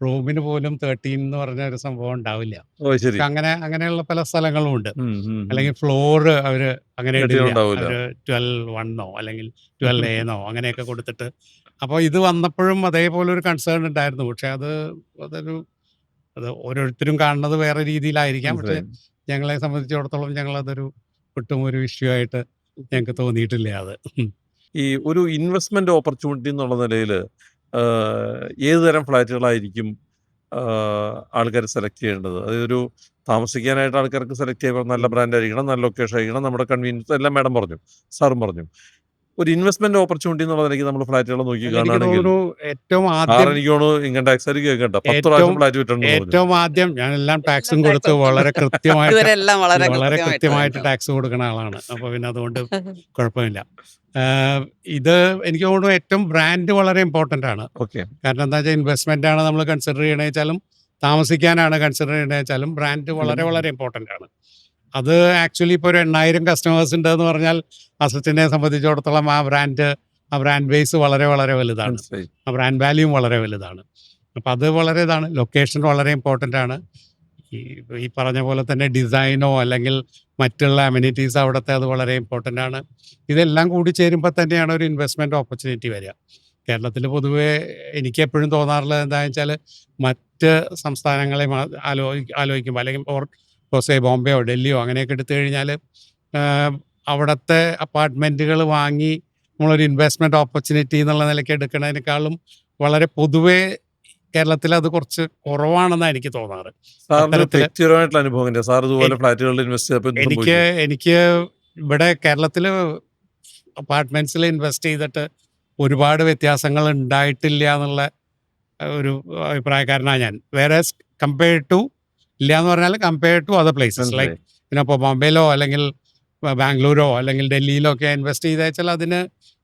റൂമിന് പോലും 13 എന്ന് പറഞ്ഞ ഒരു സംഭവം ഉണ്ടാവില്ല. ഓ ശരി. പക്ഷെ അങ്ങനെയുള്ള പല സ്ഥലങ്ങളും ഉണ്ട്. ഉം, ഉം, ഉം. അല്ലെങ്കിൽ ഫ്ലോറ് അവര് അങ്ങനെ ഇടില്ല. ഉണ്ടാവില്ല. അവര് 12-1 അല്ലെങ്കിൽ 12A അങ്ങനെയൊക്കെ കൊടുത്തിട്ട്. അപ്പോൾ ഇത് വന്നപ്പോഴും അതേപോലെ ഒരു കൺസേൺ ഉണ്ടായിരുന്നു. പക്ഷെ അത് ഓരോരുത്തരും കാണുന്നത് വേറെ രീതിയിലായിരിക്കാം. പക്ഷെ മനസ്സിലായി. ഞങ്ങളെ സംബന്ധിച്ചിടത്തോളം ഞങ്ങളതൊരു ഒട്ടും ഒരു ഇഷ്യൂ ആയിട്ട് ഞങ്ങൾക്ക് തോന്നിയിട്ടില്ല അത്. ഈ ഒരു ഇൻവെസ്റ്റ്മെന്റ് ഓപ്പർച്യൂണിറ്റി എന്നുള്ള നിലയിൽ ഏത് തരം ഫ്ലാറ്റുകളായിരിക്കും ആൾക്കാർ സെലക്ട് ചെയ്യേണ്ടത്? അതായത് ഒരു താമസിക്കാനായിട്ട് ആൾക്കാർക്ക് സെലക്ട് ചെയ്യുമ്പോൾ നല്ല ബ്രാൻഡ് ആയിരിക്കണം, നല്ല ലൊക്കേഷൻ ആയിരിക്കണം, നമ്മുടെ കൺവീനിയൻസ് എല്ലാം മാഡം പറഞ്ഞു, സാറും പറഞ്ഞു. ഒരു ഇൻവെസ്റ്റ്മെന്റ് ഓപ്പർച്യൂണിറ്റി എന്നുള്ള നിലയ്ക്ക് നമ്മൾ ഫ്ലാറ്റുകൾ നോക്കി എനിക്ക് കാണുകയാണെങ്കിൽ തോന്നുന്നു ഏറ്റവും സാർ ആദ്യം എനിക്ക് തോന്നുന്നു ഇൻകം ടാക്സ് ആയിരിക്കും കേൾക്കണ്ട 10 ഏറ്റവും പ്രാവശ്യം ഫ്ലാറ്റ് വിട്ടിട്ടുണ്ടെന്ന് പറഞ്ഞു. ഏറ്റവും ആദ്യം ഞാൻ എല്ലാം ടാക്സും എല്ലാം കൊടുത്ത് tax വളരെ കൃത്യമായിട്ട് ഇതുവരെ എല്ലാം വളരെ കൃത്യമായിട്ട് ടാക്സ് കൊടുക്കുന്ന ആളാണ്. അപ്പോൾ പിന്നെ അതുകൊണ്ട് കുഴപ്പമില്ല. ഇത് എനിക്ക് തോന്നുന്നു ഏറ്റവും ബ്രാൻഡ് വളരെ ഇമ്പോർട്ടൻ്റ് ആണ്. ഓക്കെ. കാരണം എന്താ വെച്ചാൽ ഇൻവെസ്റ്റ്മെൻ്റ് ആണ് നമ്മൾ കൺസിഡർ ചെയ്യണമെന്ന് വെച്ചാലും, താമസിക്കാനാണ് കൺസിഡർ ചെയ്യണമെന്ന് വെച്ചാലും ബ്രാൻഡ് വളരെ ഇമ്പോർട്ടൻ്റ് ആണ്. അത് ആക്ച്വലി ഇപ്പോൾ ഒരു 8,000 കസ്റ്റമേഴ്സ് ഉണ്ട് എന്ന് പറഞ്ഞാൽ അസറ്റിനെ സംബന്ധിച്ചിടത്തോളം ആ ബ്രാൻഡ് ബേസ് വളരെ വലുതാണ്. മനസ്സിലായി. ആ ബ്രാൻഡ് വാല്യൂം വളരെ വലുതാണ്. അപ്പം അത് വളരെ ഇതാണ്. ലൊക്കേഷൻ വളരെ ഇമ്പോർട്ടൻ്റ് ആണ്. ഈ പറഞ്ഞ പോലെ തന്നെ ഡിസൈനോ അല്ലെങ്കിൽ മറ്റുള്ള അമ്യൂണിറ്റീസ് അവിടുത്തെ അത് വളരെ ഇമ്പോർട്ടൻ്റ് ആണ്. ഇതെല്ലാം കൂടി ചേരുമ്പോൾ തന്നെയാണ് ഒരു ഇൻവെസ്റ്റ്മെൻറ്റ് ഓപ്പർച്യൂണിറ്റി വരിക. കേരളത്തിൽ പൊതുവേ എനിക്ക് എപ്പോഴും തോന്നാറുള്ളത് എന്താണെന്ന് വെച്ചാൽ, മറ്റ് സംസ്ഥാനങ്ങളെ ആലോചിക്കുമ്പോൾ അല്ലെങ്കിൽ സേ ബോംബെയോ ഡൽഹിയോ അങ്ങനെയൊക്കെ എടുത്തു കഴിഞ്ഞാൽ അവിടുത്തെ അപ്പാർട്ട്മെൻറ്റുകൾ വാങ്ങി നമ്മളൊരു ഇൻവെസ്റ്റ്മെൻറ്റ് ഓപ്പർച്യൂണിറ്റി എന്നുള്ള നിലയ്ക്ക് എടുക്കുന്നതിനേക്കാളും വളരെ പൊതുവേ കേരളത്തിൽ അത് കുറച്ച് കുറവാണെന്നാണ് എനിക്ക് തോന്നാറ്. സാറിന് അത്തരത്തില് വ്യക്തിപരമായിട്ടുള്ള അനുഭവം സാർ ഇതുപോലെ ഫ്ലാറ്റുകളിൽ ഇൻവെസ്റ്റ് ചെയ്തപ്പോൾ എനിക്ക് ഇവിടെ കേരളത്തിൽ അപ്പാർട്ട്മെൻറ്റ്സിൽ ഇൻവെസ്റ്റ് ചെയ്തിട്ട് ഒരുപാട് വ്യത്യാസങ്ങൾ ഉണ്ടായിട്ടില്ല എന്നുള്ള ഒരു അഭിപ്രായക്കാരനാണ് ഞാൻ. വേറെ കമ്പയർ ടു ഇല്ല എന്ന് പറഞ്ഞാൽ compare to other places like പിന്നെ ഇപ്പോൾ ബോംബെയിലോ അല്ലെങ്കിൽ ബാംഗ്ലൂരോ അല്ലെങ്കിൽ ഡൽഹിയിലോ ഒക്കെ ഇൻവെസ്റ്റ് ചെയ്ത് വെച്ചാൽ അതിന്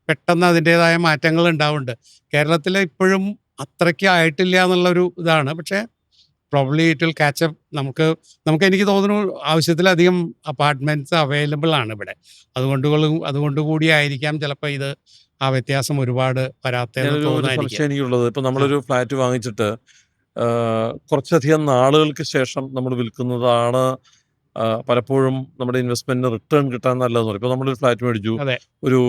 പെട്ടെന്ന് അതിൻ്റേതായ മാറ്റങ്ങൾ ഉണ്ടാവുന്നുണ്ട്. കേരളത്തിൽ ഇപ്പോഴും അത്രയ്ക്ക് ആയിട്ടില്ല എന്നുള്ളൊരു ഇതാണ്. പക്ഷേ probably it will catch up. നമുക്ക് എനിക്ക് തോന്നുന്നു ആവശ്യത്തിലധികം അപ്പാർട്ട്മെൻറ്റ്സ് അവൈലബിൾ ആണ് ഇവിടെ. അതുകൊണ്ട് കൂടി ആയിരിക്കാം ചിലപ്പോൾ ഇത് ആ വ്യത്യാസം ഒരുപാട് വരാത്തതെന്ന് ഒരു തോന്നുന്നു എനിക്ക്. സംശയം എനിക്കുള്ളത്, ഇപ്പം നമ്മളൊരു ഫ്ലാറ്റ് വാങ്ങിച്ചിട്ട് കുറച്ചധികം നാളുകൾക്ക് ശേഷം നമ്മൾ വിൽക്കുന്നതാണ് പലപ്പോഴും നമ്മുടെ ഇൻവെസ്റ്റ്മെന്റിന് റിട്ടേൺ കിട്ടാൻ നല്ലതെന്ന് പറയും. ഇപ്പോൾ നമ്മളൊരു ഫ്ലാറ്റ് മേടിച്ചു, അതെ. ഒരു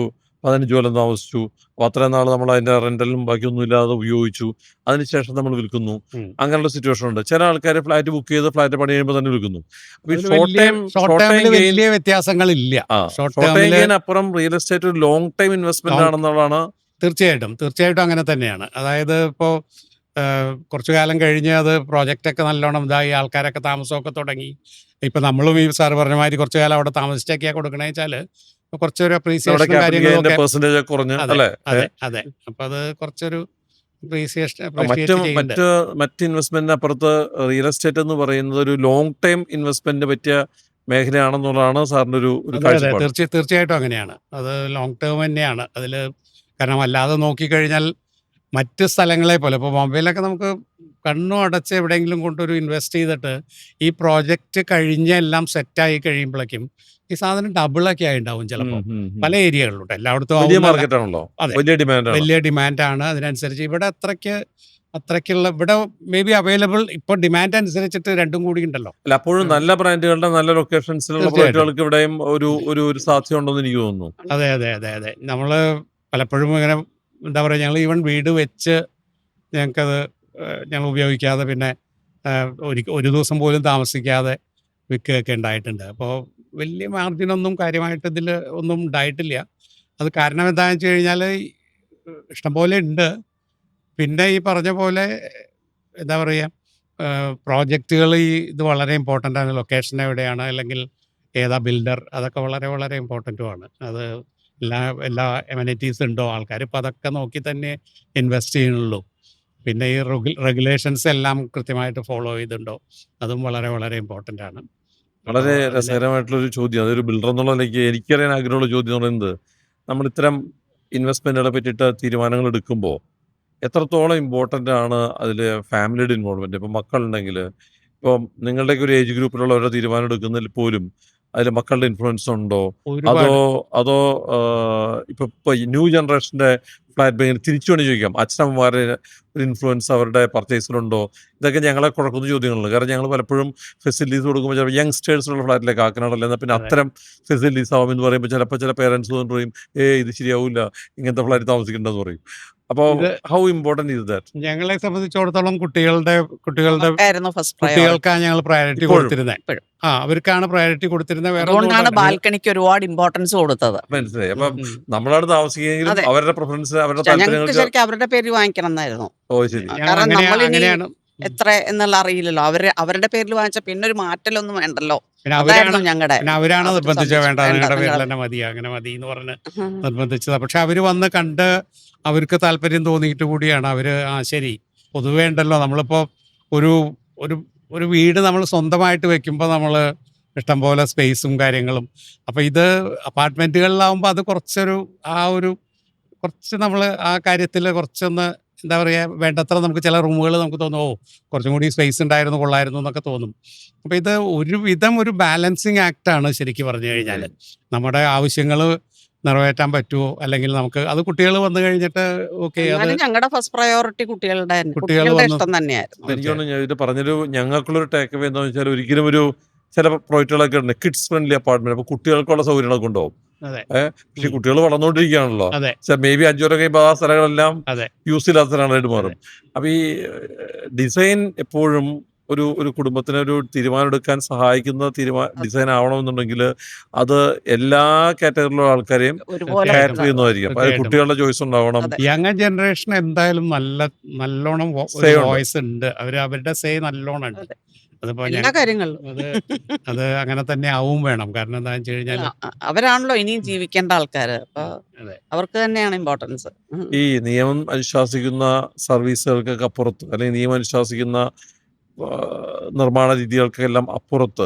15 കൊല്ലം താമസിച്ചു, അപ്പോൾ അത്രയും നാൾ നമ്മൾ അതിൻ്റെ റെൻ്റലും ബാക്കിയൊന്നും ഇല്ലാതെ ഉപയോഗിച്ചു, അതിനുശേഷം നമ്മൾ വിൽക്കുന്നു. അങ്ങനെയുള്ള സിറ്റുവേഷൻ ഉണ്ട്. ചില ആൾക്കാർ ഫ്ലാറ്റ് ബുക്ക് ചെയ്ത് ഫ്ലാറ്റ് പണി കഴിയുമ്പോൾ തന്നെ വിൽക്കുന്നു. അപ്പോൾ ഈ ഷോർട്ട് ടൈം വലിയ വ്യത്യാസങ്ങളില്ല. ഷോർട്ട് ടൈം ഗെയിൻ അപ്പുറം റിയൽ എസ്റ്റേറ്റ് ഒരു ലോങ് ടൈം ഇൻവെസ്റ്റ്മെന്റ് ആണെന്നുള്ളതാണ്. തീർച്ചയായിട്ടും അങ്ങനെ തന്നെയാണ്. അതായത് ഇപ്പോൾ കുറച്ചു കാലം കഴിഞ്ഞ് അത് പ്രോജക്റ്റൊക്കെ നല്ലോണം ഇതായി, ആൾക്കാരൊക്കെ താമസമൊക്കെ തുടങ്ങി. ഇപ്പം നമ്മളും ഈ സാറ് പറഞ്ഞ മാതിരി കുറച്ചു കാലം അവിടെ താമസിച്ചൊക്കെയാണ് കൊടുക്കണേ വെച്ചാൽ കുറച്ചൊരു അപ്രീസിയേഷൻ കാര്യങ്ങളൊക്കെ പെർസെന്റേജ് കുറഞ്ഞ് അല്ലേ? അതെ. അപ്പം അത് കുറച്ചൊരു മറ്റ് ഇൻവെസ്റ്റ്മെന്റിന് അപ്പുറത്ത് റിയൽ എസ്റ്റേറ്റ് എന്ന് പറയുന്നത് ഒരു ലോങ് ടൈം ഇൻവെസ്റ്റ്മെന്റിന് പറ്റിയ മേഖലയാണെന്നുള്ളതാണ് സാറിന്റെ ഒരു കാഴ്ചപ്പാട്. തീർച്ചയായിട്ടും അങ്ങനെയാണ്. അത് ലോങ് ടേം തന്നെയാണ് അതിൽ. കാരണം അല്ലാതെ നോക്കിക്കഴിഞ്ഞാൽ മറ്റ് സ്ഥലങ്ങളെ പോലെ ഇപ്പോൾ ബോംബെയിലൊക്കെ നമുക്ക് കണ്ണും അടച്ച് എവിടെയെങ്കിലും കൊണ്ടൊരു ഇൻവെസ്റ്റ് ചെയ്തിട്ട് ഈ പ്രോജക്റ്റ് കഴിഞ്ഞ് എല്ലാം സെറ്റായി കഴിയുമ്പോഴേക്കും ഈ സാധനം ഡബിളൊക്കെ ആയിണ്ടാവും ചിലപ്പോൾ. പല ഏരിയകളിലുണ്ട്, എല്ലായിടത്തും വലിയ ആവുന്നതല്ല. മാർക്കറ്റ് ആണല്ലോ, അതെ. വലിയ ഡിമാൻഡ് വലിയ ഡിമാൻഡാണ്. അതിനനുസരിച്ച് ഇവിടെ അത്രയ്ക്കുള്ള ഇവിടെ മേ ബി അവൈലബിൾ ഇപ്പോൾ ഡിമാൻഡ് അനുസരിച്ചിട്ട് രണ്ടും കൂടി ഉണ്ടല്ലോ. അല്ല, അപ്പോഴും നല്ല ബ്രാൻഡുകളുടെ നല്ല ലൊക്കേഷൻസിലുള്ള തീർച്ചയായിട്ടും. പ്രോജക്റ്റുകൾക്ക് ഇവിടെയും ഒരു സാധ്യത ഉണ്ടെന്ന് എനിക്ക് തോന്നുന്നു. അതെ. നമ്മൾ പലപ്പോഴും ഇങ്ങനെ എന്താ പറയുക, ഞങ്ങൾ ഈവൻ വീട് വെച്ച് ഞങ്ങൾക്കത് ഞങ്ങൾ ഉപയോഗിക്കാതെ പിന്നെ ഒരു ദിവസം പോലും താമസിക്കാതെ വിൽക്കുകയൊക്കെ ഉണ്ടായിട്ടുണ്ട്. അപ്പോൾ വലിയ മാർജിനൊന്നും കാര്യമായിട്ട് ഇതിൽ ഒന്നും ഉണ്ടായിട്ടില്ല. അത് കാരണം എന്താണെന്ന് വെച്ച് കഴിഞ്ഞാൽ ഇഷ്ടംപോലെ ഉണ്ട്. പിന്നെ ഈ പറഞ്ഞ പോലെ എന്താ പറയുക, പ്രോജക്റ്റുകൾ ഇത് വളരെ ഇമ്പോർട്ടൻ്റ് ആണ്. ലൊക്കേഷൻ എവിടെയാണ്, അല്ലെങ്കിൽ ഏതാ ബിൽഡർ, അതൊക്കെ വളരെ വളരെ ഇമ്പോർട്ടൻറ്റുമാണ്. അത് എല്ലാ എമനിറ്റീസ് ഉണ്ടോ, ആൾക്കാർ ഇപ്പോൾ അതൊക്കെ നോക്കി തന്നെ ഇൻവെസ്റ്റ് ചെയ്യുന്നുള്ളൂ. പിന്നെ ഈ റെഗുലേഷൻസ് എല്ലാം കൃത്യമായിട്ട് ഫോളോ ചെയ്തിട്ടുണ്ടോ, അതും വളരെ വളരെ ഇമ്പോർട്ടൻ്റ് ആണ്. വളരെ രസകരമായിട്ടുള്ളൊരു ചോദ്യം. അതൊരു ബിൽഡർ എന്നുള്ള നിലയ്ക്ക് എനിക്കറിയാൻ ആഗ്രഹമുള്ള ചോദ്യം എന്ന് പറയുന്നത്, നമ്മൾ ഇത്തരം ഇൻവെസ്റ്റ്മെൻറ്റുകളെ പറ്റിയിട്ട് തീരുമാനങ്ങൾ എടുക്കുമ്പോൾ എത്രത്തോളം ഇമ്പോർട്ടൻ്റ് ആണ് അതിൽ ഫാമിലിയുടെ ഇൻവോൾവ്മെൻറ്റ്. ഇപ്പം മക്കളുണ്ടെങ്കിൽ, ഇപ്പം നിങ്ങളുടെയൊക്കെ ഒരു ഏജ് ഗ്രൂപ്പിലുള്ള ഓരോ തീരുമാനം എടുക്കുന്നതിൽ പോലും അതിൽ മക്കളുടെ ഇൻഫ്ലുവൻസ് ഉണ്ടോ, ഒരുപാട് അതോ ഇപ്പോൾ ന്യൂ ജനറേഷൻ്റെ ഫ്ലാറ്റ് ബൈങ്ങിന് തിരിച്ചു വേണ്ടി ചോദിക്കാം, അച്ഛനമ്മമാരുടെ ഒരു ഇൻഫ്ലുവൻസ് അവരുടെ പർച്ചേസിലുണ്ടോ? ഇതൊക്കെ ഞങ്ങളെ കുഴക്കുന്ന ചോദ്യങ്ങളുണ്ട്. കാരണം ഞങ്ങൾ പലപ്പോഴും ഫെസിലിറ്റീസ് കൊടുക്കുമ്പോൾ ചിലപ്പോൾ യങ്സ്റ്റേഴ്സിലുള്ള ഫ്ലാറ്റിലേക്ക് ആക്കാനാണല്ലോ, എന്നാൽ പിന്നെ അത്തരം ഫെസിലിറ്റീസ് ആവും എന്ന് പറയുമ്പോൾ ചിലപ്പോൾ ചില പേരൻസ് പറയും, ഇത് ശരിയാവില്ല, ഇങ്ങനത്തെ ഫ്ലാറ്റ് താമസിക്കേണ്ടതെന്ന് പറയും. അപ്പോൾ ഹൗ ഇമ്പോർട്ടൻറ്റ് ഈസ് ദാറ്റ്? ഞങ്ങളെ സംബന്ധിച്ചിടത്തോളം കുട്ടികളുടെ ഫസ്റ്റ് പ്രയോറിറ്റി. കുട്ടികൾക്കാണ് ഞങ്ങൾ പ്രയോറിറ്റി ഇപ്പോഴും? കൊടുത്തിരുന്നത്. ഇപ്പോഴും. അവർക്കാണ് പ്രയോറിറ്റി കൊടുത്തിരുന്നത്. വേറെ അതുകൊണ്ടാണ് ബാൽക്കണിക്ക് ഒരുപാട് ഇമ്പോർട്ടൻസ് കൊടുത്തത്. മനസ്സിലായി. അപ്പം നമ്മളവിടെ താമസിക്കുമെങ്കിലും അതെ. അവരുടെ പ്രിഫറൻസ്, അവരുടെ ഞങ്ങൾക്ക് താല്പര്യങ്ങൾക്ക്. ശരിക്കും അവരുടെ പേര് വാങ്ങിക്കണം എന്നായിരുന്നു. ഓ ശരി. കാരണം നമ്മളിനി അങ്ങനെയാണ്. എത്ര എന്നുള്ള അറിയില്ലല്ലോ. അവരുടെ പേരിൽ വാങ്ങിച്ച പിന്നെ ഒരു മാറ്റലൊന്നും വേണ്ടല്ലോ. പിന്നെ അതായിരുന്നു ഞങ്ങളുടെ അവരാണ് അവരെ നിർബന്ധിച്ചത്, വേണ്ട സംബന്ധിച്ച് നിങ്ങളുടെ പേരിൽ വേണ്ട, തന്നെ മതി, അങ്ങനെ മതി എന്ന് പറഞ്ഞ് നിർബന്ധിച്ചതാണ്. പക്ഷെ അവർ വന്ന് കണ്ട് അവർക്ക് താല്പര്യം തോന്നിയിട്ട് കൂടിയാണ് അവർ ശരി, പൊതുവേ ഉണ്ടല്ലോ നമ്മളിപ്പോൾ ഒരു വീട് നമ്മൾ സ്വന്തമായിട്ട് വെക്കുമ്പോൾ നമ്മൾ ഇഷ്ടംപോലെ സ്പേസും കാര്യങ്ങളും. അപ്പോൾ ഇത് അപ്പാർട്ട്മെൻറ്റുകളിലാവുമ്പോൾ അത് കുറച്ച് നമ്മൾ ആ കാര്യത്തിൽ കുറച്ചൊന്ന് എന്താ പറയുക, വേണ്ടത്ര നമുക്ക് ചില റൂമുകൾ നമുക്ക് തോന്നും, കുറച്ചും കൂടി സ്പേസ് ഉണ്ടായിരുന്നു, കൊള്ളായിരുന്നു എന്നൊക്കെ തോന്നും. അപ്പോൾ ഇത് ഒരുവിധം ഒരു ബാലൻസിങ് ആക്റ്റാണ് ശരിക്കും പറഞ്ഞു കഴിഞ്ഞാൽ. നമ്മുടെ ആവശ്യങ്ങൾ നിറവേറ്റാൻ പറ്റുമോ, അല്ലെങ്കിൽ നമുക്ക് അത് കുട്ടികൾ വന്നു കഴിഞ്ഞിട്ട് ഓക്കെ, അത് എന്നാലും ഞങ്ങളുടെ ഫസ്റ്റ് പ്രയോറിറ്റി കുട്ടികളുടെ വന്ന് ഇഷ്ടം തന്നെയായിരുന്നു. എനിക്ക് തോന്നുന്നു ഇത് പറഞ്ഞൊരു ഞങ്ങൾക്കുള്ളൊരു ടേക്ക് അവേ എന്താണെന്ന് വെച്ചാൽ, ഒരിക്കലും ചില പ്രോജക്റ്റുകളൊക്കെ ഉണ്ട് കിഡ്സ് ഫ്രണ്ട്ലി അപ്പാർട്ട്മെന്റ്, അപ്പോൾ കുട്ടികൾക്കുള്ള സൗകര്യങ്ങളൊക്കെ ഉണ്ടാവും. അതെ. പക്ഷേ കുട്ടികൾ വളർന്നുകൊണ്ടിരിക്കുകയാണല്ലോ. അതെ. മേ ബി 5 വരെ കഴിയുമ്പോൾ ആ സ്ഥലങ്ങളെല്ലാം അതെ. യൂസ് ഇല്ലാത്ത സ്ഥലങ്ങളായിട്ട് മാറും. അപ്പോൾ ഈ ഡിസൈൻ എപ്പോഴും ഒരു കുടുംബത്തിന് ഒരു തീരുമാനം എടുക്കാൻ സഹായിക്കുന്ന ഡിസൈൻ ആവണമെന്നുണ്ടെങ്കിൽ അത് എല്ലാ കാറ്റഗറിയിലുള്ള ആൾക്കാരെയും ഒരുപോലെ കാറ്റർ ചെയ്യുന്നതായിരിക്കും. അതായത് കുട്ടികളുടെ ചോയ്സ് ഉണ്ടാവണം. യങ് ജനറേഷൻ എന്തായാലും നല്ലോണം Say ഉണ്ട്. വോയിസ് ഉണ്ട്. അവരുടെ സേ നല്ലോണം ഉണ്ട്. അതെ. അതിപ്പോ എല്ലാ കാര്യങ്ങളിലും അത് അങ്ങനെ തന്നെ ആവും വേണം. കാരണം എന്താ വെച്ച് കഴിഞ്ഞാൽ അവരാണല്ലോ ഇനിയും ജീവിക്കേണ്ട ആൾക്കാര്. അപ്പൊ അതെ. അവർക്ക് തന്നെയാണ് ഇമ്പോർട്ടൻസ്. ഈ നിയമം അനുശാസിക്കുന്ന സർവീസുകൾക്കൊക്കെ അപ്പുറത്ത്, അല്ലെങ്കിൽ നിയമം അനുശാസിക്കുന്ന നിർമ്മാണ രീതികൾക്കെല്ലാം അപ്പുറത്ത്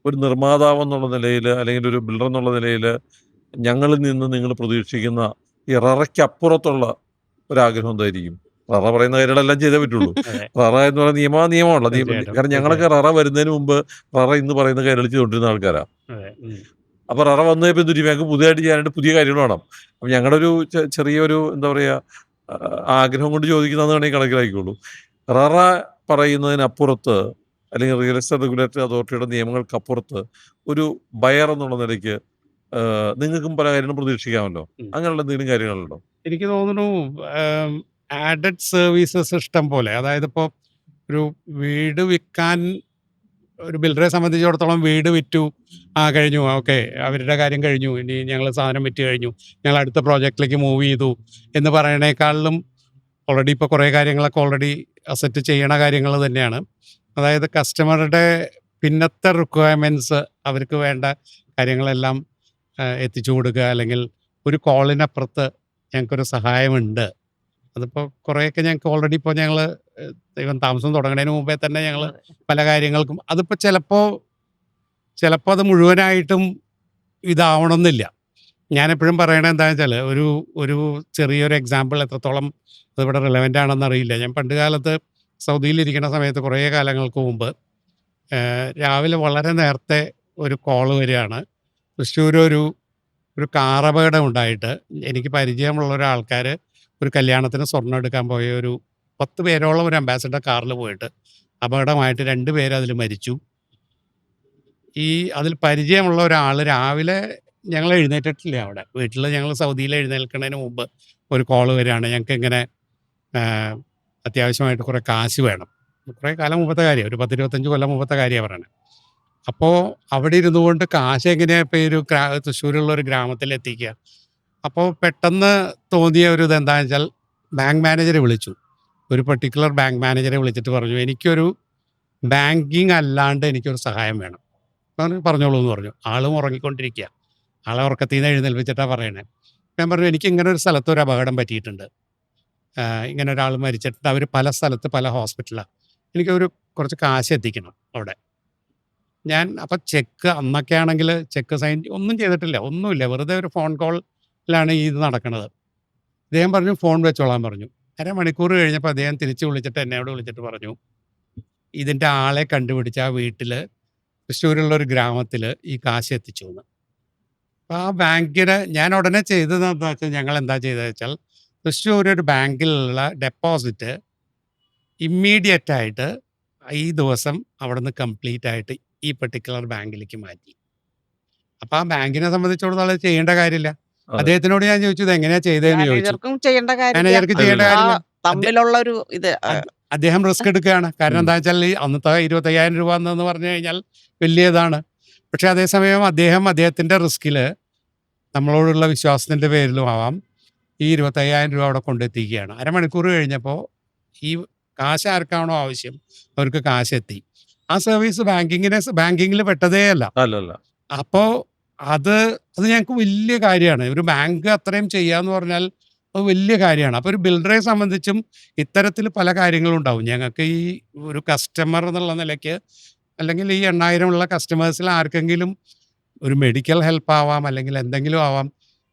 ഒരു നിർമ്മാതാവ് എന്നുള്ള നിലയിൽ, അല്ലെങ്കിൽ ഒരു ബിൽഡർ എന്നുള്ള നിലയിൽ ഞങ്ങളിൽ നിന്ന് നിങ്ങൾ പ്രതീക്ഷിക്കുന്ന ഈ ററയ്ക്കപ്പുറത്തുള്ള ഒരാഗ്രഹം എന്തായിരിക്കും? ററ പറയുന്ന കാര്യങ്ങളെല്ലാം ചെയ്തേ പറ്റുള്ളൂ. ററ എന്ന് പറയുന്ന നിയമമാണല്ലോ. തീർച്ചയായിട്ടും. കാരണം ഞങ്ങളൊക്കെ ററ വരുന്നതിന് മുമ്പ് ററ ഇന്ന് പറയുന്ന കാര്യങ്ങൾ ചെയ്തുകൊണ്ടിരുന്ന ആൾക്കാരാണ്. അപ്പോൾ ററ വന്നു കഴിയുമ്പോൾ എന്തൊരു ഞങ്ങൾക്ക് പുതിയതായിട്ട് ചെയ്യാനായിട്ട് പുതിയ കാര്യങ്ങൾ വേണം. അപ്പം ഞങ്ങളുടെ ഒരു ചെറിയൊരു എന്താ പറയുക ആഗ്രഹം കൊണ്ട് ചോദിക്കുന്നതെന്ന് വേണമെങ്കിൽ കണക്കിലാക്കിക്കോളൂ. ററ പറയുന്നതിനപ്പുറത്ത്, അല്ലെങ്കിൽ റിയൽ എസ്റ്റേറ്റ് റെഗുലേറ്ററി അതോറിറ്റിയുടെ നിയമങ്ങൾക്കപ്പുറത്ത് ഒരു ബയർ എന്നുള്ള നിലയ്ക്ക് നിങ്ങൾക്കും പല കാര്യങ്ങളും പ്രതീക്ഷിക്കാമല്ലോ. അങ്ങനെയുള്ള എന്തെങ്കിലും കാര്യങ്ങളുണ്ടോ? എനിക്ക് തോന്നുന്നു ആഡഡ് സർവീസസ് ഇഷ്ടം പോലെ. അതായത് ഇപ്പോൾ ഒരു വീട് വിൽക്കാൻ ഒരു ബിൽഡറെ സംബന്ധിച്ചിടത്തോളം വീട് വിറ്റു, കഴിഞ്ഞു, ഓക്കെ, അവരുടെ കാര്യം കഴിഞ്ഞു, ഇനി ഞങ്ങൾ സാധനം വിറ്റ് കഴിഞ്ഞു, ഞങ്ങൾ അടുത്ത പ്രോജക്റ്റിലേക്ക് മൂവ് ചെയ്തു എന്ന് പറയണേക്കാളിലും ഓൾറെഡി ഇപ്പോൾ കുറേ കാര്യങ്ങളൊക്കെ ഓൾറെഡി അസെറ്റ് ചെയ്യണ കാര്യങ്ങൾ തന്നെയാണ്. അതായത് കസ്റ്റമറുടെ പിന്നത്തെ റിക്വയർമെൻറ്റ്സ്, അവർക്ക് വേണ്ട കാര്യങ്ങളെല്ലാം എത്തിച്ചു കൊടുക്കുക, അല്ലെങ്കിൽ ഒരു കോളിനപ്പുറത്ത് ഞങ്ങൾക്കൊരു സഹായമുണ്ട്. അതിപ്പോൾ കുറേയൊക്കെ ഞങ്ങൾക്ക് ഓൾറെഡി ഇപ്പോൾ ഞങ്ങൾ ഇവൻ താമസം തുടങ്ങുന്നതിന് മുമ്പേ തന്നെ ഞങ്ങൾ പല കാര്യങ്ങൾക്കും അതിപ്പോൾ ചിലപ്പോൾ അത് മുഴുവനായിട്ടും ഇതാവണമെന്നില്ല. ഞാനെപ്പോഴും പറയണത് എന്താണെന്ന് വെച്ചാൽ, ഒരു ചെറിയൊരു എക്സാമ്പിൾ എത്രത്തോളം അതിവിടെ റിലവൻ്റ് ആണെന്ന് അറിയില്ല. ഞാൻ പണ്ട് കാലത്ത് സൗദിയിലിരിക്കുന്ന സമയത്ത് കുറേ കാലങ്ങൾക്ക് മുമ്പ് രാവിലെ വളരെ നേരത്തെ ഒരു കോള് വരികയാണ്. തൃശ്ശൂർ ഒരു കാർ അപകടം ഉണ്ടായിട്ട് എനിക്ക് പരിചയമുള്ള ഒരാൾക്കാർ ഒരു കല്യാണത്തിന് സ്വർണ്ണം എടുക്കാൻ പോയ ഒരു 10 പേരോളം ഒരു അംബാസഡർ കാറിൽ പോയിട്ട് അപകടമായിട്ട് 2 പേര് അതിൽ മരിച്ചു. അതിൽ പരിചയമുള്ള ഒരാൾ രാവിലെ ഞങ്ങൾ എഴുന്നേറ്റിട്ടില്ല അവിടെ. വീട്ടിൽ ഞങ്ങൾ സൗദിയിൽ എഴുന്നേൽക്കുന്നതിന് മുമ്പ് ഒരു കോള് വരികയാണ്. ഞങ്ങൾക്ക് ഇങ്ങനെ അത്യാവശ്യമായിട്ട് കുറേ കാശ് വേണം. കുറേ കാലം മുമ്പത്തെ കാര്യം, ഒരു 10-25 കൊല്ലം മുമ്പത്തെ കാര്യമാണ് പറയണത്. അപ്പോൾ അവിടെ ഇരുന്നു കൊണ്ട് കാശ് എങ്ങനെയാണ് ഇപ്പോൾ ഒരു തൃശ്ശൂരുള്ള ഒരു ഗ്രാമത്തിൽ എത്തിക്കുക? അപ്പോൾ പെട്ടെന്ന് തോന്നിയ ഒരു ഇതെന്താണെന്ന് വെച്ചാൽ ബാങ്ക് മാനേജറെ വിളിച്ചു. ഒരു പർട്ടിക്കുലർ ബാങ്ക് മാനേജറെ വിളിച്ചിട്ട് പറഞ്ഞു, എനിക്കൊരു ബാങ്കിങ് അല്ലാണ്ട് എനിക്കൊരു സഹായം വേണം. പറഞ്ഞോളൂ എന്ന് പറഞ്ഞു. ആളും ഉറങ്ങിക്കൊണ്ടിരിക്കുക. ആളെ ഉറക്കത്തിൽ നിന്ന് എഴുന്നേൽപ്പിച്ചിട്ടാണ് പറയണേ. ഞാൻ പറഞ്ഞു, എനിക്ക് ഇങ്ങനെ ഒരു സ്ഥലത്ത് ഒരു അപകടം പറ്റിയിട്ടുണ്ട്, ഇങ്ങനെ ഒരാൾ മരിച്ചിട്ടുണ്ട്, അവർ പല സ്ഥലത്ത് പല ഹോസ്പിറ്റലാണ്, എനിക്കൊരു കുറച്ച് കാശ് എത്തിക്കണം അവിടെ. ഞാൻ അപ്പം ചെക്ക് അന്നൊക്കെ ആണെങ്കിൽ ചെക്ക് സൈൻ ഒന്നും ചെയ്തിട്ടില്ല, ഒന്നുമില്ല, വെറുതെ ഒരു ഫോൺ കോളിലാണ് ഇത് നടക്കുന്നത്. അദ്ദേഹം പറഞ്ഞു ഫോൺ വെച്ചോളാൻ പറഞ്ഞു. അരമണിക്കൂർ കഴിഞ്ഞപ്പോൾ അദ്ദേഹം തിരിച്ച് വിളിച്ചിട്ട് എന്നോട് വിളിച്ചിട്ട് പറഞ്ഞു, ഇതിൻ്റെ ആളെ കണ്ടുപിടിച്ച് ആ വീട്ടിൽ തൃശ്ശൂരുള്ള ഒരു ഗ്രാമത്തിൽ ഈ കാശ് എത്തിച്ചു എന്ന്. അപ്പോൾ ആ ബാങ്കിന് ഞാൻ ഉടനെ ചെയ്തത് എന്താ വെച്ചാൽ, ഞങ്ങൾ എന്താ ചെയ്തതെന്ന് വെച്ചാൽ തൃശ്ശൂർ ഒരു ബാങ്കിലുള്ള ഡെപ്പോസിറ്റ് ഇമ്മീഡിയറ്റ് ആയിട്ട് ഈ ദിവസം അവിടെ നിന്ന് കംപ്ലീറ്റ് ആയിട്ട് ഈ പർട്ടിക്കുലർ ബാങ്കിലേക്ക് മാറ്റി. അപ്പോൾ ആ ബാങ്കിനെ സംബന്ധിച്ചിടത്തോളം ചെയ്യേണ്ട കാര്യമില്ല. അതെ. അദ്ദേഹത്തിനോട് ഞാൻ ചോദിച്ചു, ഇത് എങ്ങനെയാ ചെയ്തതെന്ന് ചോദിച്ചു. മാനേജർക്കും ചെയ്യേണ്ട കാര്യമില്ല, മാനേജർക്ക് ചെയ്യേണ്ട അതില്ല. കാര്യമില്ല. തമ്മിലുള്ള ഒരു ഇത് അദ്ദേഹം റിസ്ക് എടുക്കുകയാണ്. കാരണം ഉം. എന്താ വെച്ചാൽ ഈ അന്നത്തെ 25,000 രൂപ എന്ന് പറഞ്ഞു കഴിഞ്ഞാൽ വലിയതാണ്. പക്ഷെ അതേസമയം അദ്ദേഹത്തിൻ്റെ റിസ്കിൽ നമ്മളോടുള്ള വിശ്വാസത്തിൻ്റെ പേരിലും ആവാം ഈ 25,000 രൂപ അവിടെ കൊണ്ടെത്തിക്കുകയാണ്. അരമണിക്കൂർ കഴിഞ്ഞപ്പോൾ ഈ കാശ് ആർക്കാണോ ആവശ്യം അവർക്ക് കാശ് എത്തി. ആ സർവീസ് ബാങ്കിങ്ങിൽ പെട്ടതേ അല്ല. അല്ലല്ല. അപ്പോൾ അത് ഞങ്ങൾക്ക് വലിയ കാര്യമാണ്. ഒരു ബാങ്ക് അത്രയും ചെയ്യാന്ന് പറഞ്ഞാൽ അത് വലിയ കാര്യമാണ്. അപ്പോൾ ഒരു ബിൽഡറെ സംബന്ധിച്ചും ഇത്തരത്തിൽ പല കാര്യങ്ങളും ഉണ്ടാവും. ഞങ്ങൾക്ക് ഈ ഒരു കസ്റ്റമർ എന്നുള്ള നിലയ്ക്ക്, അല്ലെങ്കിൽ ഈ 8,000 ഉള്ള കസ്റ്റമേഴ്സിൽ ആർക്കെങ്കിലും ഒരു മെഡിക്കൽ ഹെൽപ്പ് ആവാം, അല്ലെങ്കിൽ എന്തെങ്കിലും ആവാം.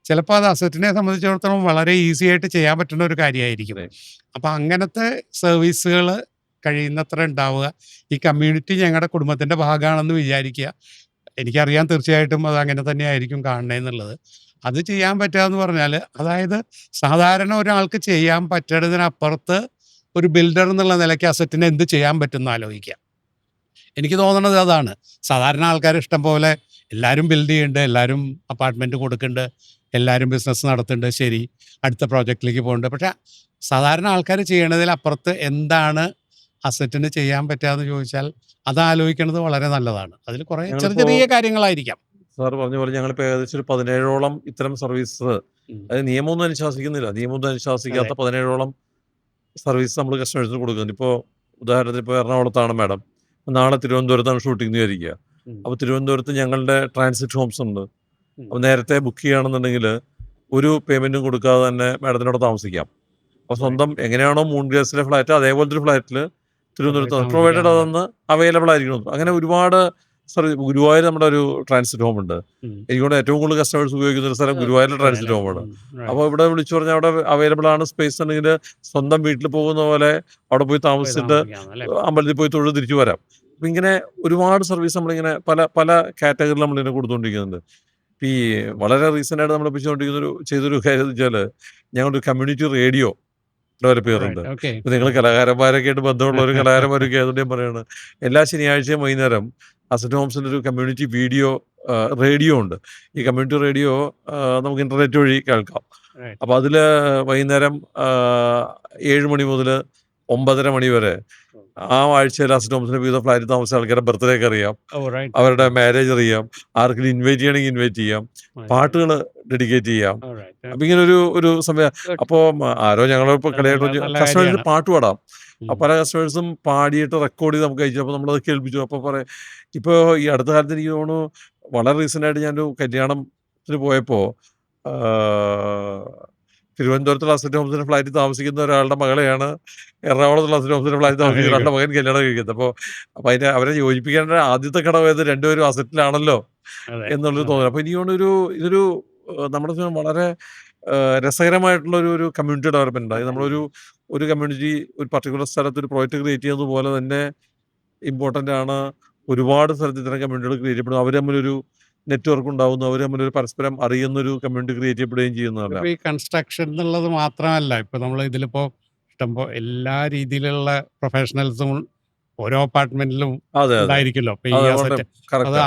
ചിലപ്പോൾ അത് അസറ്റിനെ സംബന്ധിച്ചിടത്തോളം വളരെ ഈസി ആയിട്ട് ചെയ്യാൻ പറ്റുന്ന ഒരു കാര്യമായിരിക്കും. അതെ. അപ്പോൾ അങ്ങനത്തെ സർവീസുകൾ കഴിയുന്നത്ര ഉണ്ടാവുക. ഈ കമ്മ്യൂണിറ്റി ഞങ്ങളുടെ കുടുംബത്തിൻ്റെ ഭാഗമാണെന്ന് വിചാരിക്കുക. എനിക്കറിയാം തീർച്ചയായിട്ടും അത് അങ്ങനെ തന്നെ ആയിരിക്കും കാണണേന്നുള്ളത്. അത് ചെയ്യാൻ പറ്റുക എന്ന് പറഞ്ഞാൽ, അതായത് സാധാരണ ഒരാൾക്ക് ചെയ്യാൻ പറ്റുന്നതിനപ്പുറത്ത് ഒരു ബിൽഡർ എന്നുള്ള നിലയ്ക്ക് അസറ്റിന് എന്ത് ചെയ്യാൻ പറ്റും എന്ന് ആലോചിക്കുക. എനിക്ക് തോന്നുന്നത് അതാണ്. സാധാരണ ആൾക്കാർ ഇഷ്ടം പോലെ എല്ലാവരും ബിൽഡ് ചെയ്യുന്നുണ്ട്, എല്ലാവരും അപ്പാർട്ട്മെൻറ്റ് കൊടുക്കുന്നുണ്ട്, എല്ലാവരും ബിസിനസ് നടത്തുന്നുണ്ട്, ശരി, അടുത്ത പ്രോജക്റ്റിലേക്ക് പോകുന്നുണ്ട്. പക്ഷേ സാധാരണ ആൾക്കാർ ചെയ്യണതിലപ്പുറത്ത് എന്താണ് അസറ്റിന് ചെയ്യാൻ പറ്റുക എന്ന് ചോദിച്ചാൽ അത് ആലോചിക്കുന്നത് വളരെ നല്ലതാണ്. അതിൽ കുറേ ചെറിയ ചെറിയ കാര്യങ്ങളായിരിക്കാം. സാർ പറഞ്ഞ പോലെ ഞങ്ങളിപ്പോൾ ഏകദേശം ഒരു 17ഓളം ഇത്തരം സർവീസ്, അത് നിയമമൊന്നും അനുശാസിക്കുന്നില്ല, നിയമമൊന്നും അനുശാസിക്കാത്ത 17ഓളം സർവീസ് നമ്മൾ കസ്റ്റമേഴ്സിന് കൊടുക്കുന്നുണ്ട്. ഇപ്പോൾ ഉദാഹരണത്തിന് ഇപ്പോൾ എറണാകുളത്താണ് മാഡം, നാളെ തിരുവനന്തപുരത്താണ് ഷൂട്ടിംഗ് എന്ന് വിചാരിക്കുക. അപ്പോൾ തിരുവനന്തപുരത്ത് ഞങ്ങളുടെ ട്രാൻസിറ്റ് ഹോംസ് ഉണ്ട്. അപ്പോൾ നേരത്തെ ബുക്ക് ചെയ്യുകയാണെന്നുണ്ടെങ്കിൽ ഒരു പേയ്മെൻറ്റും കൊടുക്കാതെ തന്നെ മാഡത്തിനോട് താമസിക്കാം. അപ്പോൾ സ്വന്തം എങ്ങനെയാണോ മൂൺ ഗ്ലാസിലെ ഫ്ലാറ്റ് അതേപോലത്തെ ഒരു ഫ്ലാറ്റിൽ തിരുവനന്തപുരത്ത് പ്രൊവൈഡഡ് അതൊന്ന് അവൈലബിൾ ആയിരിക്കണം. അങ്ങനെ ഒരുപാട് സർവീസ്. ഗുരുവായൂർ നമ്മുടെ ഒരു ട്രാൻസിറ്റ് ഹോം ഉണ്ട്. എനിക്കൊണ്ട് ഏറ്റവും കൂടുതൽ കസ്റ്റമേഴ്സ് ഉപയോഗിക്കുന്ന ഒരു സ്ഥലം ഗുരുവായൂരിലെ ട്രാൻസിറ്റ് ഹോമാണ്. അപ്പോൾ ഇവിടെ വിളിച്ചു പറഞ്ഞാൽ അവിടെ അവൈലബിൾ ആണ് സ്പേസ് ഉണ്ടെങ്കിൽ സ്വന്തം വീട്ടിൽ പോകുന്ന പോലെ അവിടെ പോയി താമസിച്ചിട്ട് അമ്പലത്തിൽ പോയി തൊഴുത് തിരിച്ചു വരാം. അപ്പം ഇങ്ങനെ ഒരുപാട് സർവീസ് നമ്മളിങ്ങനെ പല പല കാറ്റഗറിയിൽ നമ്മളിങ്ങനെ കൊടുത്തുകൊണ്ടിരിക്കുന്നുണ്ട്. ഈ വളരെ റീസെൻ്റ് ആയിട്ട് നമ്മൾ ചെയ്തൊരു കാര്യം എന്ന് വെച്ചാൽ ഞങ്ങളൊരു കമ്മ്യൂണിറ്റി റേഡിയോ ഡെവലപ്പ് ചെയ്യാറുണ്ട്. ഇപ്പം നിങ്ങൾ കലാകാരന്മാരൊക്കെ ആയിട്ട് ബന്ധമുള്ള ഒരു കലാകാരന്മാരൊക്കെ ആയതുകൊണ്ട് ഞാൻ പറയുന്നത്, എല്ലാ ശനിയാഴ്ചയും വൈകുന്നേരം അസറ്റ് ഹോംസിൻ്റെ ഒരു കമ്മ്യൂണിറ്റി റേഡിയോ ഉണ്ട്. ഈ കമ്മ്യൂണിറ്റി റേഡിയോ നമുക്ക് ഇൻ്റർനെറ്റ് വഴി കേൾക്കാം. അപ്പോൾ അതിൽ വൈകുന്നേരം 7 മണി മുതൽ 9:30 മണി വരെ ആ ആഴ്ചയിൽ അസറ്റ് ഹോംസിൻ്റെ വിവിധ ഫ്ലാറ്റിൽ താമസിച്ച ആൾക്കാരുടെ ബർത്ത്ഡേക്ക് അറിയാം, അവരുടെ മാരേജ് അറിയാം, ആർക്കെങ്കിലും ഇൻവൈറ്റ് ചെയ്യണമെങ്കിൽ ഇൻവൈറ്റ് ചെയ്യാം, പാട്ടുകൾ ഡെഡിക്കേറ്റ് ചെയ്യാം. അപ്പം ഇങ്ങനെ ഒരു സമയം. അപ്പോൾ ആരോ ഞങ്ങളിപ്പോൾ കളിയായിട്ട് കസ്റ്റമേഴ്സിന് പാട്ട് പാടാം. പല കസ്റ്റമേഴ്സും പാടിയിട്ട് റെക്കോർഡ് ചെയ്ത് നമുക്ക് അയച്ചു. അപ്പോൾ നമ്മളത് കേൾപ്പിച്ചു. അപ്പോൾ ഇപ്പോൾ ഈ അടുത്ത കാലത്ത് എനിക്ക് തോന്നുന്നു, വളരെ റീസെൻ്റായിട്ട് ഞാനൊരു കല്യാണത്തിന് പോയപ്പോൾ തിരുവനന്തപുരത്തുള്ള അസറ്റ് ഹോംസിൻ്റെ ഫ്ലാറ്റിൽ താമസിക്കുന്ന ഒരാളുടെ മകളെയാണ് എറണാകുളത്തുള്ള അസറ്റ് ഹോംസിൻ്റെ ഫ്ലാറ്റിൽ താമസിക്കുന്ന ഒരാളുടെ മകൻ കല്യാണം കഴിക്കുന്നത്. അപ്പോൾ അവരെ യോജിപ്പിക്കേണ്ട ആദ്യത്തെ ഘടകം രണ്ടുപേരും അസറ്റിലാണല്ലോ എന്നുള്ളൊരു തോന്നൽ. അപ്പോൾ ഇതൊരു നമ്മുടെ വളരെ രസകരമായിട്ടുള്ള ഒരു കമ്മ്യൂണിറ്റി ഡെവലപ്മെൻറ്റ് ഉണ്ടായി. നമ്മളൊരു ഒരു കമ്മ്യൂണിറ്റി ഒരു പർട്ടിക്കുലർ സ്ഥലത്ത് ഒരു പ്രോജക്റ്റ് ക്രിയേറ്റ് ചെയ്യുന്നത് പോലെ തന്നെ ഇമ്പോർട്ടൻ്റ് ആണ്. ഒരുപാട് സ്ഥലത്ത് ഇത്തരം കമ്മ്യൂണിറ്റികൾ ക്രിയേറ്റ് ചെയ്യപ്പെടും. അവർ തമ്മിലൊരു നെറ്റ്വർക്ക് ഉണ്ടാവുന്നു. അവർ തമ്മിലൊരു പരസ്പരം അറിയുന്നൊരു കമ്മ്യൂണിറ്റി ക്രിയേറ്റ് ചെയ്യപ്പെടുകയും ചെയ്യുന്നതല്ല. ഇപ്പൊ ഈ കൺസ്ട്രക്ഷൻ എന്നുള്ളത് മാത്രമല്ല, ഇപ്പൊ നമ്മൾ ഇതിലിപ്പോ എല്ലാ രീതിയിലുള്ള പ്രൊഫഷണൽസും ഓരോ അപ്പാർട്ട്മെന്റിലും അതെ അതെ ഉണ്ടായിരിക്കുമല്ലോ. അപ്പൊ ഈ അതെ അസറ്റ് അത് കറക്റ്റാ.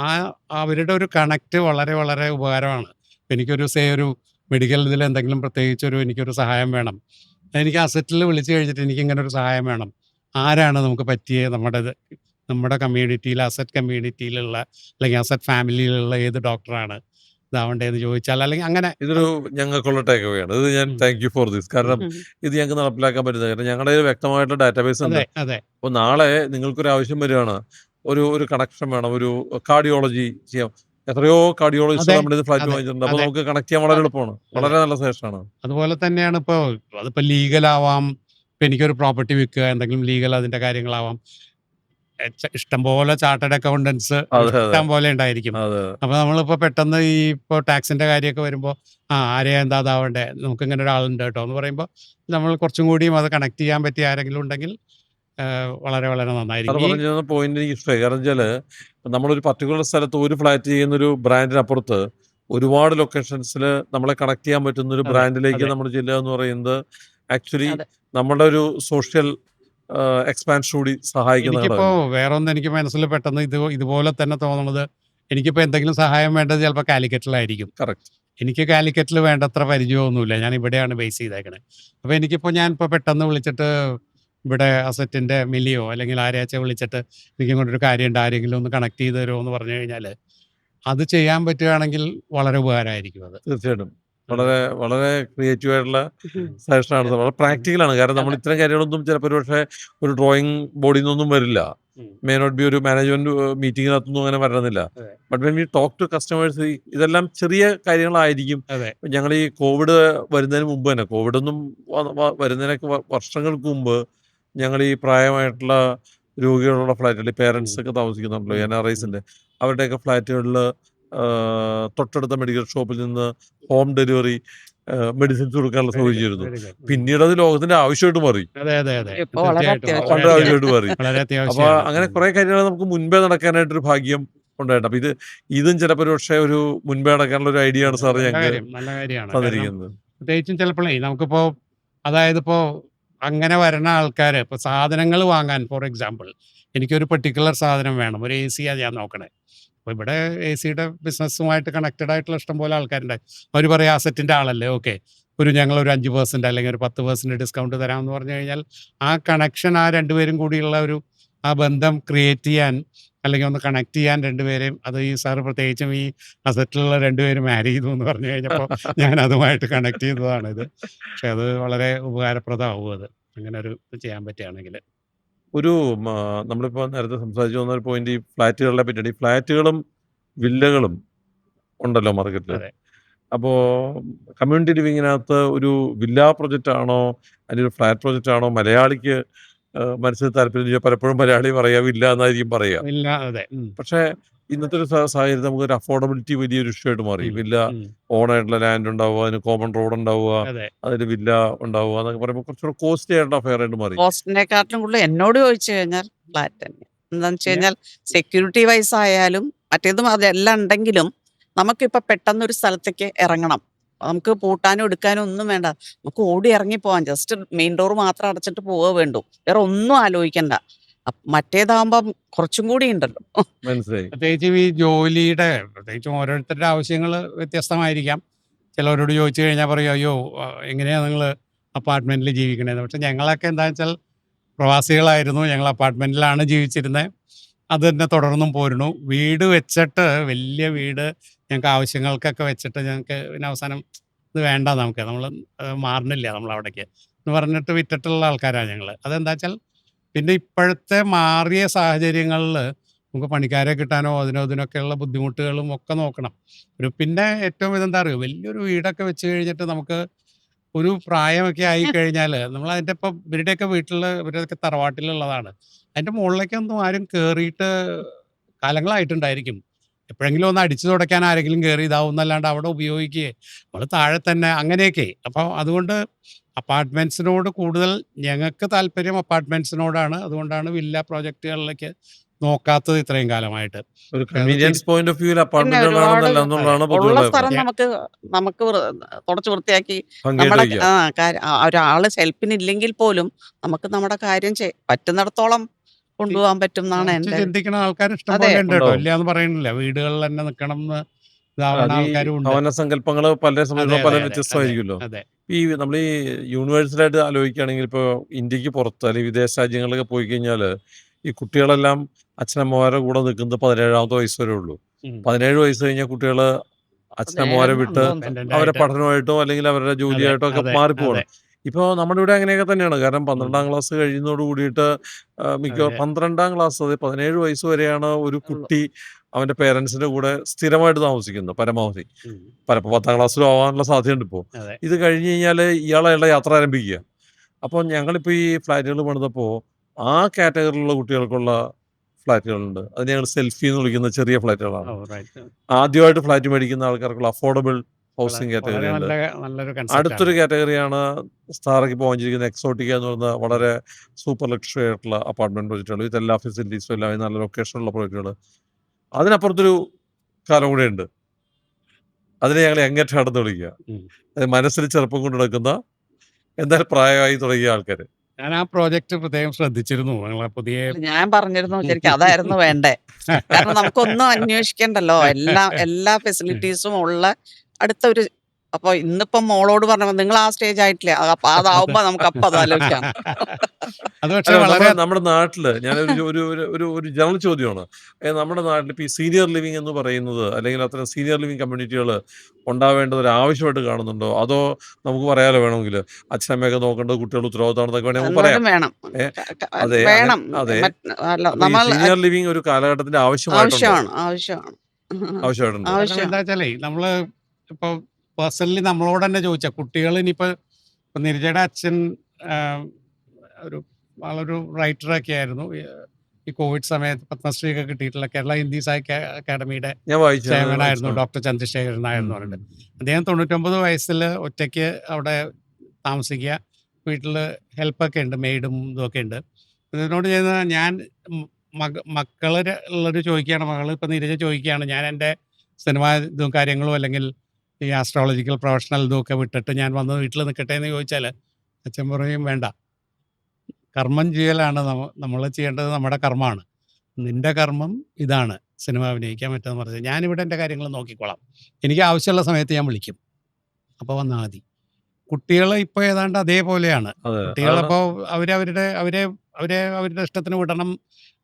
ആ അവരുടെ ഒരു കണക്ട് വളരെ വളരെ ഉപകാരമാണ്. ഇപ്പൊ എനിക്കൊരു ഒരു മെഡിക്കൽ ഇതിൽ എന്തെങ്കിലും പ്രത്യേകിച്ച് എനിക്കൊരു സഹായം വേണം, എനിക്ക് അസറ്റിൽ വിളിച്ചു കഴിഞ്ഞിട്ട് എനിക്ക് ഇങ്ങനെ ഒരു സഹായം വേണം, ആരാണ് നമുക്ക് പറ്റിയ നമ്മുടെ കമ്മ്യൂണിറ്റിയിൽ അസറ്റ് കമ്മ്യൂണിറ്റിയിലുള്ള അല്ലെങ്കിൽ അസറ്റ് ഫാമിലിയിലുള്ള ഏത് ഡോക്ടറാണ് ഇതാവേണ്ടതെന്ന് ചോദിച്ചാൽ അല്ലെങ്കിൽ അങ്ങനെ ഇതൊരു ഞങ്ങൾക്കുള്ള ടേക്ക് അവേ ആണ്. ഇത് ഞാൻ ഉം. Thank you for this. കാരണം ഉം. ഇത് ഞങ്ങൾക്ക് നടപ്പിലാക്കാൻ പറ്റുന്നത് കാരണം ഞങ്ങളുടെ കയ്യിൽ വ്യക്തമായിട്ടുള്ള ഡാറ്റാബേസ് ഉണ്ട്. അതെ അതെ അപ്പോൾ നാളെ നിങ്ങൾക്കൊരു ആവശ്യം വരികയാണ്, ഒരു കണക്ഷൻ വേണം, ഒരു കാർഡിയോളജി ചെയ്യാം. എത്രയോ കാർഡിയോളജിസ്റ്റ് അതെ നമ്മുടെ ഇത് ഫ്ലാറ്റ് അതെ വാങ്ങിച്ചിട്ടുണ്ട്. അപ്പോൾ അതെ നമുക്ക് കണക്ട് ചെയ്യാൻ വളരെ അതെ എളുപ്പമാണ്. അതെ വളരെ നല്ല സജഷനാണ്. അതുപോലെ തന്നെയാണ് ഇപ്പോൾ അതിപ്പോൾ ലീഗലാവാം. ഇപ്പം എനിക്കൊരു പ്രോപ്പർട്ടി വിൽക്കുക എന്തെങ്കിലും ലീഗൽ അതിൻ്റെ കാര്യങ്ങളാവാം. ഇഷ്ടംപോലെ ചാർട്ടേഡ് അക്കൗണ്ടൻസ് അതെ അതെ ഇഷ്ടം പോലെ ഉണ്ടായിരിക്കും. അതെ അപ്പോൾ നമ്മളിപ്പോൾ പെട്ടെന്ന് ഇപ്പോൾ ടാക്സിൻ്റെ കാര്യമൊക്കെ വരുമ്പോൾ ആരെയാ എന്താ അതാവണ്ടേ, നമുക്ക് ഇങ്ങനെ ഒരാളുണ്ട് കേട്ടോ എന്ന് പറയുമ്പോൾ നമ്മൾ കുറച്ചും കൂടിയും അത് കണക്ട് ചെയ്യാൻ പറ്റിയ ആരെങ്കിലും ഉണ്ടെങ്കിൽ വളരെ വളരെ സാർ നന്നായിരിക്കും. പറഞ്ഞു തന്ന പോയിന്റ് എനിക്ക് ഇഷ്ടമായി. കാരണം വെച്ചാൽ നമ്മളൊരു പർട്ടിക്കുലർ സ്ഥലത്ത് ഒരു ഫ്ലാറ്റ് ചെയ്യുന്നൊരു ബ്രാൻഡിനപ്പുറത്ത് ഒരുപാട് ലൊക്കേഷൻസിൽ നമ്മളെ കണക്ട് ചെയ്യാൻ പറ്റുന്ന ഒരു അതെ ബ്രാൻഡിലേക്ക് അതെ നമ്മൾ ചെല്ലുക എന്ന് പറയുന്നത് ആക്ച്വലി അതെ നമ്മുടെ ഒരു സോഷ്യൽ എക്സ്പാൻഷൻ കൂടി സഹായിക്കുന്ന എനിക്കിപ്പോൾ ഘടകമാണ്. വേറെ ഒന്ന് എനിക്ക് മനസ്സിൽ പെട്ടെന്ന് ഇതുപോലെ തന്നെ തോന്നുന്നത്, എനിക്കിപ്പോൾ എന്തെങ്കിലും സഹായം വേണ്ടത് ചിലപ്പോൾ കാലിക്കറ്റിലായിരിക്കും. കറക്റ്റ്. എനിക്ക് കാലിക്കറ്റിൽ വേണ്ടത്ര പരിചയമൊന്നുമില്ല, ഞാൻ ഇവിടെയാണ് ബേസ് ചെയ്തേക്കണേ. അപ്പോൾ ഞാനിപ്പോൾ പെട്ടെന്ന് വിളിച്ചിട്ട് ഇവിടെ അസറ്റിൻ്റെ മില്ലിയോ അല്ലെങ്കിൽ ആരെയാച്ച വിളിച്ചിട്ട് എനിക്ക് ഇങ്ങോട്ടൊരു കാര്യമുണ്ട്, ആരെങ്കിലും ഒന്ന് കണക്ട് ചെയ്ത് തരുമോ എന്ന് പറഞ്ഞു കഴിഞ്ഞാൽ അത് ചെയ്യാൻ പറ്റുകയാണെങ്കിൽ വളരെ ഉപകാരമായിരിക്കും അത്. തീർച്ചയായിട്ടും ഉം. വളരെ വളരെ ക്രിയേറ്റീവ് ആയിട്ടുള്ള ഉം. സജഷനാണ്. വളരെ ഉം. പ്രാക്ടിക്കലാണ്. കാരണം നമ്മൾ അതെ ഇത്തരം കാര്യങ്ങളൊന്നും ചിലപ്പോൾ പക്ഷേ ഒരു ഡ്രോയിങ് ബോർഡിൽ നിന്നൊന്നും വരില്ല. ഉം. മേ നോട്ട് ബി ഒരു മാനേജ്മെന്റ് മീറ്റിങ്ങിനകത്തൊന്നും അങ്ങനെ വരണമെന്നില്ല. അതെ but when we talk to customers ഇതെല്ലാം ചെറിയ കാര്യങ്ങളായിരിക്കും. അതെ ഞങ്ങൾ ഈ കോവിഡ് വരുന്നതിന് മുമ്പ് തന്നെ, കോവിഡൊന്നും വരുന്നതിനൊക്കെ വർഷങ്ങൾക്ക് മുമ്പ് ഞങ്ങൾ ഈ പ്രായമായിട്ടുള്ള രോഗികളുള്ള ഫ്ലാറ്റുകളിൽ പേരൻസ് ഉം. ഒക്കെ താമസിക്കുന്നുണ്ടല്ലോ, ഉം. എൻ ആർ ഉം. ഐസിൻ്റെ, അവരുടെയൊക്കെ ഫ്ലാറ്റുകളിൽ തൊട്ടടുത്ത മെഡിക്കൽ ഷോപ്പിൽ നിന്ന് ഹോം ഡെലിവറി മെഡിസിൻസ് കൊടുക്കാനുള്ള വെരി സൗകര്യം ഗുഡ് ചെയ്തിരുന്നു. Very good. പിന്നീട് അത് ലോകത്തിന്റെ ആവശ്യമായിട്ട് മാറി. അതെ അതെ അതെ ഇപ്പൊ വളരെ തീർച്ചയായിട്ടും അത്യാവശ്യം പണ്ട് വളരെ ആവശ്യമായിട്ട് മാറി. വളരെ അപ്പോൾ അത്യാവശ്യമാണ്. അങ്ങനെ കുറേ കാര്യങ്ങൾ നമുക്ക് മുൻപേ നടക്കാനായിട്ടൊരു ഭാഗ്യം ഉണ്ടായിട്ട്. അപ്പോൾ ഇതും ചിലപ്പോൾ ഒരു പക്ഷേ ഒരു മുൻപേ നടക്കാനുള്ള ഒരു ഐഡിയ ആണ് സാർ നല്ല ഞങ്ങൾക്ക് കാര്യം നല്ല കാര്യമാണ്. കാരണം തന്നിരിക്കുന്നത്. പ്രത്യേകിച്ചും ചിലപ്പോഴേ നമുക്കിപ്പോൾ അതായത് ഇപ്പോൾ അങ്ങനെ വരുന്ന ആൾക്കാർ ഇപ്പോൾ സാധനങ്ങൾ വാങ്ങാൻ ഫോർ എക്സാമ്പിൾ എനിക്കൊരു പെർട്ടിക്കുലർ സാധനം വേണം, ഒരു AC ഞാൻ നോക്കണേ. അപ്പോൾ ഇവിടെ AC ബിസിനസ്സുമായിട്ട് കണക്റ്റഡ് ആയിട്ടുള്ള ഇഷ്ടംപോലെ ആൾക്കാരുണ്ട്. അവർ പറയും അസറ്റിൻ്റെ ആളല്ലേ, ഓക്കെ ഞങ്ങളൊരു 5% അല്ലെങ്കിൽ ഒരു 10% ഡിസ്കൗണ്ട് തരാമെന്ന് പറഞ്ഞു കഴിഞ്ഞാൽ ആ കണക്ഷൻ ആ രണ്ടുപേരും കൂടിയുള്ള ആ ബന്ധം ക്രിയേറ്റ് ചെയ്യാൻ അല്ലെങ്കിൽ ഒന്ന് കണക്ട് ചെയ്യാൻ രണ്ടുപേരെയും, അത് ഈ സാറ് പ്രത്യേകിച്ചും ഈ അസറ്റിലുള്ള രണ്ടുപേരും മാരി ചെയ്തു എന്ന് പറഞ്ഞു കഴിഞ്ഞപ്പോൾ ഞാൻ അതുമായിട്ട് കണക്ട് ചെയ്തതാണിത്. പക്ഷെ അത് വളരെ ഉപകാരപ്രദമാവും അത് അങ്ങനെ ഇത് ചെയ്യാൻ പറ്റുകയാണെങ്കിൽ. ഒരു നമ്മളിപ്പോൾ നേരത്തെ സംസാരിച്ചു വന്ന ഒരു പോയിന്റ് ഈ ഫ്ലാറ്റുകളെ പറ്റിയാണ്. ഈ ഫ്ലാറ്റുകളും വില്ലകളും ഉണ്ടല്ലോ മാർക്കറ്റിൽ. അതെ അപ്പോൾ കമ്മ്യൂണിറ്റി ലിവിങ്ങിനകത്ത് ഒരു വില്ല പ്രൊജക്റ്റ് ആണോ അല്ലെങ്കിൽ ഒരു ഫ്ലാറ്റ് പ്രൊജക്റ്റ് ആണോ മലയാളിക്ക് മനസ്സിൽ താല്പര്യം? പലപ്പോഴും മലയാളി പറയാ വില്ല എന്നായിരിക്കും പറയുക. ഇല്ല അതെ പക്ഷേ ഇന്നത്തെ ഒരു സാഹചര്യത്തിൽ നമുക്കൊരു അഫോർഡബിലിറ്റി വലിയൊരു ഇഷ്യൂ ആയിട്ട് മാറി. വില്ല ഓണായിട്ടുള്ള ലാൻഡ് ഉണ്ടാവുക, അതിന് കോമൺ റോഡ് ഉണ്ടാവുക, അതെ അതിന് വില്ല ഉണ്ടാവുക എന്നൊക്കെ പറയുമ്പോൾ കുറച്ചുകൂടെ കോസ്റ്റ്ലി ആയിട്ടുള്ള അഫെയർ ആയിട്ട് മാറി. കോസ്റ്റിനെക്കാട്ടിലും കൂടുതൽ എന്നോട് ചോദിച്ചു കഴിഞ്ഞാൽ ഫ്ലാറ്റ് തന്നെ. എന്താന്ന് വെച്ച് പിന്നെ കഴിഞ്ഞാൽ സെക്യൂരിറ്റി വൈസ് ആയാലും മറ്റേതും അതെല്ലാം ഉണ്ടെങ്കിലും നമുക്കിപ്പോൾ പെട്ടെന്നൊരു സ്ഥലത്തേക്ക് ഇറങ്ങണം, നമുക്ക് പൂട്ടാനും എടുക്കാനും ഒന്നും വേണ്ട, നമുക്ക് ഓടി ഇറങ്ങി പോവാം, ജസ്റ്റ് മെയിൻ ഡോർ മാത്രം അടച്ചിട്ട് പോവുക വേണ്ടു, വേറെ ഒന്നും ആലോചിക്കണ്ട. മറ്റേതാകുമ്പം കുറച്ചും കൂടി ഉണ്ടല്ലോ. മനസ്സിലായി. പ്രത്യേകിച്ചും ഈ ജോലിയുടെ പ്രത്യേകിച്ചും ഓരോരുത്തരുടെ ആവശ്യങ്ങൾ വ്യത്യസ്തമായിരിക്കാം. ചിലവരോട് ചോദിച്ചു കഴിഞ്ഞാൽ പറയും അയ്യോ എങ്ങനെയാണ് നിങ്ങൾ അപ്പാർട്ട്മെൻറ്റിൽ ജീവിക്കണേന്ന്. പക്ഷെ ഞങ്ങളൊക്കെ എന്താണെന്ന് വെച്ചാൽ പ്രവാസികളായിരുന്നു, ഞങ്ങൾ അപ്പാർട്ട്മെൻറ്റിലാണ് ജീവിച്ചിരുന്നത്. അത് തന്നെ തുടർന്നും പോരുന്നു. വീട് വെച്ചിട്ട് വലിയ വീട് ഞങ്ങൾക്ക് ആവശ്യങ്ങൾക്കൊക്കെ വെച്ചിട്ട് ഞങ്ങൾക്ക് പിന്നെ അവസാനം ഇത് വേണ്ട, നമ്മൾ മാറണില്ല നമ്മൾ അവിടേക്ക് എന്ന് പറഞ്ഞിട്ട് വിറ്റിട്ടുള്ള ആൾക്കാരാണ് ഞങ്ങൾ. അതെന്താ വെച്ചാൽ പിന്നെ ഇപ്പോഴത്തെ മാറിയ സാഹചര്യങ്ങളിൽ നമുക്ക് പണിക്കാരെ കിട്ടാനോ ഇതിനൊക്കെയുള്ള ബുദ്ധിമുട്ടുകളും ഒക്കെ നോക്കണം. പിന്നെ ഏറ്റവും ഇതെന്താ അറിയോ, വലിയൊരു വീടൊക്കെ വെച്ച് കഴിഞ്ഞിട്ട് നമുക്ക് ഒരു പ്രായമൊക്കെ ആയി കഴിഞ്ഞാൽ നമ്മൾ അതിൻ്റെ ഇപ്പം ഇവരുടെയൊക്കെ ഇവരുടെയൊക്കെ തറവാട്ടിലുള്ളതാണ്, അതിൻ്റെ മുകളിലേക്കൊന്നും ആരും കയറിയിട്ട് കാലങ്ങളായിട്ടുണ്ടായിരിക്കും. എപ്പോഴെങ്കിലും ഒന്ന് അടിച്ചു തുടയ്ക്കാൻ ആരെങ്കിലും കയറി ഇതാവും എന്നല്ലാണ്ട് അവിടെ ഉപയോഗിക്കുകയെ നമ്മൾ താഴെ തന്നെ അങ്ങനെയൊക്കെ. അപ്പോൾ അതുകൊണ്ട് അപ്പാർട്ട്മെൻറ്റ്സിനോട് കൂടുതൽ ഞങ്ങൾക്ക് താല്പര്യം അപ്പാർട്ട്മെൻറ്റ്സിനോടാണ്. അതുകൊണ്ടാണ് വില്ല പ്രോജക്റ്റുകളിലേക്ക് നോക്കാത്തത് ഇത്രയും കാലമായിട്ട്. ഒരു അത് കൺവീനിയൻസ് പോയിന്റ് ഓഫ് വ്യൂവിൽ പിന്നെ അപ്പാർട്ട്മെന്റുകളാണ് ഒരുപാട് നല്ല അതെ. എന്നുള്ളതാണ് ഉള്ള പൊതുവെയുള്ള സ്ഥലം അഭിപ്രായം. നമുക്ക് തുടച്ച് വൃത്തിയാക്കി ഭംഗിയായിട്ട് നമ്മുടെ വയ്ക്കുക. ഒരാള് ഹെൽപ്പിനില്ലെങ്കിൽ പോലും നമുക്ക് നമ്മുടെ കാര്യം പറ്റുന്നിടത്തോളം കൊണ്ടുപോകാൻ പറ്റും എന്നാണ് കുറച്ച് എൻ്റെ. ചിന്തിക്കുന്ന ആൾക്കാർ ഇഷ്ടം അതെ. പോലെ ഉണ്ട് കേട്ടോ. ഉണ്ടാവും. ഇല്ലാന്ന് പറയുന്നില്ല. വീടുകളിൽ തന്നെ നിൽക്കണം എന്ന് ഇതാവണ അത് ഈ ആൾക്കാരും ഉണ്ട്. ഭവന സങ്കല്പങ്ങൾ പലരെ അതെ സംബന്ധിച്ചിടത്തോളം അതെ പല അതെ അതെ വ്യത്യസ്തമായിരിക്കുമല്ലോ. അതെ. ഈ നമ്മൾ ഈ യൂണിവേഴ്സലായിട്ട് ആലോചിക്കുകയാണെങ്കിൽ ഇപ്പോൾ ഇന്ത്യക്ക് പുറത്ത് അല്ലെങ്കിൽ വിദേശ രാജ്യങ്ങളിലൊക്കെ പോയി കഴിഞ്ഞാൽ ഈ കുട്ടികളെല്ലാം അച്ഛനമ്മമാരുടെ കൂടെ നിൽക്കുന്നത് 17ാമത്തെ വയസ്സ് വരെ ഉള്ളൂ. ഉം. 17 വയസ്സ് കഴിഞ്ഞാൽ കുട്ടികൾ അച്ഛനമ്മമാരെ വേഗം വിട്ട് ഇൻഡിപെൻഡന്റ് അവരെ ആയിട്ട്. പഠനമായിട്ടോ അല്ലെങ്കിൽ അവരുടെ അതെ ജോലിയായിട്ടോ ഒക്കെ അതെ മാറിപ്പോവാണ്. അതെ. ഇപ്പോൾ നമ്മുടെ ഇവിടെ അങ്ങനെയൊക്കെ തന്നെയാണ്. കാരണം ഉം. 12ാം ക്ലാസ് കഴിയുന്നതോട് കൂടിയിട്ട് അതെ 12ാം ക്ലാസ് അതായത് 17 വയസ്സ് വരെയാണ് ഒരു ഉള്ളൂ. കുട്ടി അവൻ്റെ പേരൻസിൻ്റെ കൂടെ സ്ഥിരമായിട്ട് താമസിക്കുന്നത് പരമാവധി. ഉം. പലപ്പോൾ 10ാം ക്ലാസ്സിലും ആവാനുള്ള സാധ്യതയുണ്ട് ഇപ്പോൾ. അതെ. ഇത് കഴിഞ്ഞ് കഴിഞ്ഞാൽ ഇയാളുടെ യാത്ര ആരംഭിക്കുക. അപ്പോൾ ഞങ്ങളിപ്പോൾ ഈ ഫ്ലാറ്റുകൾ പണിതപ്പോൾ ആ കാറ്റഗറിയിലുള്ള കുട്ടികൾക്കുള്ള ഫ്ലാറ്റുകളുണ്ട്. അത് ഞങ്ങൾ സെൽഫി എന്ന് വിളിക്കുന്ന ചെറിയ ഫ്ലാറ്റുകളാണ്. ഓ റൈറ്റ്. ആദ്യമായിട്ട് ഫ്ലാറ്റ് മേടിക്കുന്ന ആൾക്കാർക്കുള്ള അഫോർഡബിൾ ഹൗസിംഗ് വളരെ കാറ്റഗറി ഉണ്ട്. നല്ലൊരു കൺസെപ്റ്റ് അടുത്തൊരു ആണ്. കാറ്റഗറിയാണ് സ്റ്റാറൊക്കെ പോകാൻ എക്സോട്ടിക്ക എന്ന് പറയുന്ന വളരെ സൂപ്പർ ലക്ഷറി ആയിട്ടുള്ള അപ്പാർട്ട്മെൻറ്റ് പ്രോജക്റ്റുകൾ വിത്ത് എല്ലാ ഫെസിലിറ്റീസും എല്ലാം നല്ല ലൊക്കേഷനുള്ള പ്രോജക്റ്റുകൾ. അതിനപ്പുറത്തൊരു കാലം കൂടെ ഉണ്ട്. അതിനെ ഞങ്ങൾ എങ്ങറ്റ കടന്ന് വിളിക്കുക. ഉം. അത് മനസ്സിൽ ചെറുപ്പം കൊണ്ട് നടക്കുന്ന എന്നാൽ പ്രായമായി തുടങ്ങിയ ആൾക്കാർ. ഞാൻ ആ പ്രോജക്റ്റ് പ്രത്യേകം ശ്രദ്ധിച്ചിരുന്നു. ഞങ്ങളെ പുതിയ ഞാൻ പറഞ്ഞിരുന്നു ശരിക്കും അതായിരുന്നു വേണ്ടേ. കാരണം നമുക്കൊന്നും അന്വേഷിക്കണ്ടല്ലോ. എല്ലാ ഫെസിലിറ്റീസും ഉള്ള അടുത്ത ഒരു. അപ്പൊ ഇന്നിപ്പം മോളോട് പറഞ്ഞപ്പോൾ നിങ്ങൾ ആ സ്റ്റേജ് ആയിട്ടില്ല. അപ്പൊ അതാവുമ്പോ നമുക്ക് അപ്പം അത് ആലോചിക്കാം. അത് പക്ഷേ അല്ല വളരെ നമ്മുടെ നാട്ടിൽ ഞാനൊരു ഒരു ഒരു ഒരു ഒരു ജനറൽ ചോദ്യമാണ്. നമ്മുടെ നാട്ടിൽ ഇപ്പോൾ ഈ സീനിയർ ലിവിങ് എന്ന് പറയുന്നത് അല്ലെങ്കിൽ അത്തരം സീനിയർ ലിവിങ് കമ്മ്യൂണിറ്റികൾ ഉണ്ടാവേണ്ടത് ഒരു ആവശ്യമായിട്ട് കാണുന്നുണ്ടോ? അതോ നമുക്ക് പറയാലോ വേണമെങ്കിൽ അച്ഛനമ്മയൊക്കെ നോക്കേണ്ടത് കുട്ടികളുടെ ഉത്തരവാദിത്തമാണെന്നൊക്കെ വേണമെങ്കിൽ നമുക്ക് പറയാം. എന്നാലും വേണം. അതെ വേണം. അതെ. അല്ല അപ്പോൾ ഈ നമ്മൾ സീനിയർ ലിവിങ് ഒരു കാലഘട്ടത്തിന്റെ ആവശ്യമായിട്ടുണ്ടോ? ആവശ്യമാണ്. ആവശ്യമായിട്ടുണ്ട്. കാരണം ആവശ്യം. എന്താ വെച്ചാലേ നമ്മള് ഇപ്പോൾ പേഴ്സണലി നമ്മളോട് തന്നെ ചോദിച്ചാൽ കുട്ടികൾ ഇനിയിപ്പോൾ ഇപ്പം നിരജയുടെ അച്ഛൻ ഒരു വളരെ റൈറ്ററൊക്കെ ആയിരുന്നു. ഈ കോവിഡ് സമയത്ത് പത്മശ്രീ ഒക്കെ കിട്ടിയിട്ടുള്ള കേരള ഹിന്ദി സാഹിത്യ അക്കാദമിയുടെ ഞാൻ വായിച്ചു. ചെയർമാനായിരുന്നു ഡോക്ടർ ചന്ദ്രശേഖരൻ നായർ എന്ന് പറഞ്ഞിട്ട്. അദ്ദേഹം 99 വയസ്സിൽ ഒറ്റയ്ക്ക് അവിടെ താമസിക്കുക. വീട്ടിൽ ഹെൽപ്പൊക്കെ ഉണ്ട്, മെയ്ഡും ഇതൊക്കെ ഉണ്ട്. ഇതിനോട് ചെയ്യുന്ന ഞാൻ മക്കൾ ഉള്ളൊരു ചോദിക്കുകയാണ്, മകൾ ഇപ്പം നിരജ ചോദിക്കുകയാണ്, ഞാൻ എൻ്റെ സിനിമ ഇതും കാര്യങ്ങളും അല്ലെങ്കിൽ ഈ ആസ്ട്രോളജിക്കൽ പ്രൊഫഷണൽ ഇതൊക്കെ വിട്ടിട്ട് ഞാൻ വന്ന് വീട്ടിൽ നിൽക്കട്ടെ എന്ന് ചോദിച്ചാൽ അച്ഛൻ പറയും വേണ്ട, കർമ്മം ചെയ്യലാണ് നമ്മൾ ചെയ്യേണ്ടത്, നമ്മുടെ കർമ്മമാണ്, നിൻ്റെ കർമ്മം ഇതാണ് സിനിമ അഭിനയിക്കാൻ പറ്റുമെന്ന് പറഞ്ഞത്. ഞാനിവിടെ എൻ്റെ കാര്യങ്ങൾ നോക്കിക്കോളാം, എനിക്ക് ആവശ്യമുള്ള സമയത്ത് ഞാൻ വിളിക്കും, അപ്പോൾ വന്നാൽ മതി. കുട്ടികൾ ഇപ്പോൾ ഏതാണ്ട് അതേപോലെയാണ്. കുട്ടികളപ്പോൾ അവരുടെ ഇഷ്ടത്തിന് വിടണം,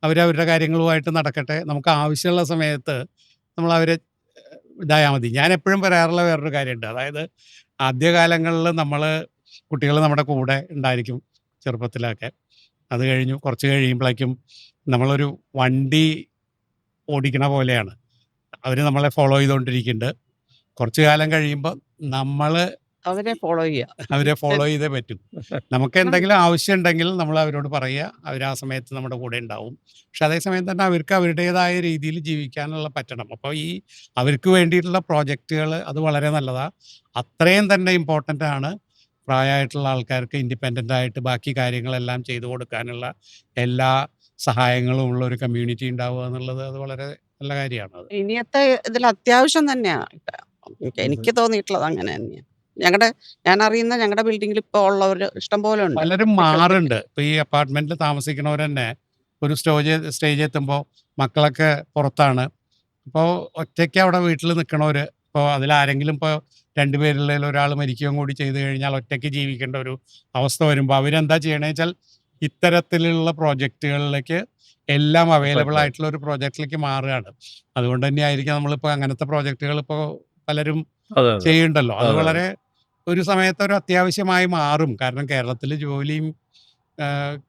അവരവരുടെ കാര്യങ്ങളുമായിട്ട് നടക്കട്ടെ, നമുക്ക് ആവശ്യമുള്ള സമയത്ത് നമ്മൾ അവരെ ഇതായാൽ മതി. ഞാൻ എപ്പോഴും പറയാറുള്ള വേറൊരു കാര്യമുണ്ട്. അതായത് ആദ്യകാലങ്ങളിൽ കുട്ടികൾ നമ്മുടെ കൂടെ ഉണ്ടായിരിക്കും ചെറുപ്പത്തിലൊക്കെ. അത് കഴിഞ്ഞു കുറച്ച് കഴിയുമ്പോഴേക്കും നമ്മളൊരു വണ്ടി ഓടിക്കണ പോലെയാണ്. അവർ നമ്മളെ ഫോളോ ചെയ്തുകൊണ്ടിരിക്കുന്നുണ്ട്. കുറച്ച് കാലം കഴിയുമ്പോൾ നമ്മൾ അവരെ ഫോളോ ചെയ്യുക. അവരെ ഫോളോ ചെയ്തേ പറ്റും. നമുക്ക് എന്തെങ്കിലും ആവശ്യം ഉണ്ടെങ്കിൽ നമ്മൾ അവരോട് പറയുക, അവർ ആ സമയത്ത് നമ്മുടെ കൂടെ ഉണ്ടാവും. പക്ഷെ അതേസമയം തന്നെ അവർക്ക് അവരുടേതായ രീതിയിൽ ജീവിക്കാനുള്ള പറ്റണം. അപ്പോൾ ഈ അവർക്ക് വേണ്ടിയിട്ടുള്ള പ്രോജക്റ്റുകൾ അത് വളരെ നല്ലതാണ്. അത്രയും തന്നെ ഇമ്പോർട്ടൻ്റ് ആണ് പ്രായമായിട്ടുള്ള ആൾക്കാർക്ക് ഇൻഡിപെൻഡൻ്റ് ആയിട്ട് ബാക്കി കാര്യങ്ങളെല്ലാം ചെയ്തു കൊടുക്കാനുള്ള എല്ലാ സഹായങ്ങളും ഉള്ള ഒരു കമ്മ്യൂണിറ്റി ഉണ്ടാവുക എന്നുള്ളത് അത് വളരെ നല്ല കാര്യമാണ്. അത് ഇനിയത്തെ ഇതിൽ അത്യാവശ്യം തന്നെയാണ്. എനിക്ക് തോന്നിയിട്ടുള്ളത് അങ്ങനെ തന്നെയാണ്. ഞാൻ അറിയുന്ന ഞങ്ങളുടെ ബിൽഡിങ്ങിൽ ഇപ്പോൾ ഉള്ളവർ ഇഷ്ടം പോലെ ഉണ്ട്. പലരും മാറുണ്ട്. ഇപ്പോൾ ഈ അപ്പാർട്ട്മെൻറ്റിൽ താമസിക്കുന്നവർ തന്നെ ഒരു സ്റ്റേജ് എത്തുമ്പോൾ മക്കളൊക്കെ പുറത്താണ്. അപ്പോൾ ഒറ്റയ്ക്ക് അവിടെ വീട്ടിൽ നിൽക്കണവർ, ഇപ്പോൾ അതിലാരെങ്കിലും ഇപ്പോൾ 2 പേരിൽ ഒരാൾ മരിക്കുകയും കൂടി ചെയ്തു കഴിഞ്ഞാൽ ഒറ്റയ്ക്ക് ജീവിക്കേണ്ട ഒരു അവസ്ഥ വരുമ്പോൾ അവരെന്താ ചെയ്യണമെന്ന് വെച്ചാൽ ഇത്തരത്തിലുള്ള പ്രോജക്റ്റുകളിലേക്ക് എല്ലാം അവൈലബിൾ ആയിട്ടുള്ള ഒരു പ്രോജക്റ്റിലേക്ക് മാറുകയാണ്. അതുകൊണ്ട് തന്നെ ആയിരിക്കും നമ്മളിപ്പോൾ അങ്ങനത്തെ പ്രോജക്റ്റുകൾ ഇപ്പോൾ പലരും ചെയ്യുന്നുണ്ടല്ലോ. അത് വളരെ ഒരു സമയത്ത് ഒരു അത്യാവശ്യമായി മാറും. കാരണം കേരളത്തിൽ ജോലിയും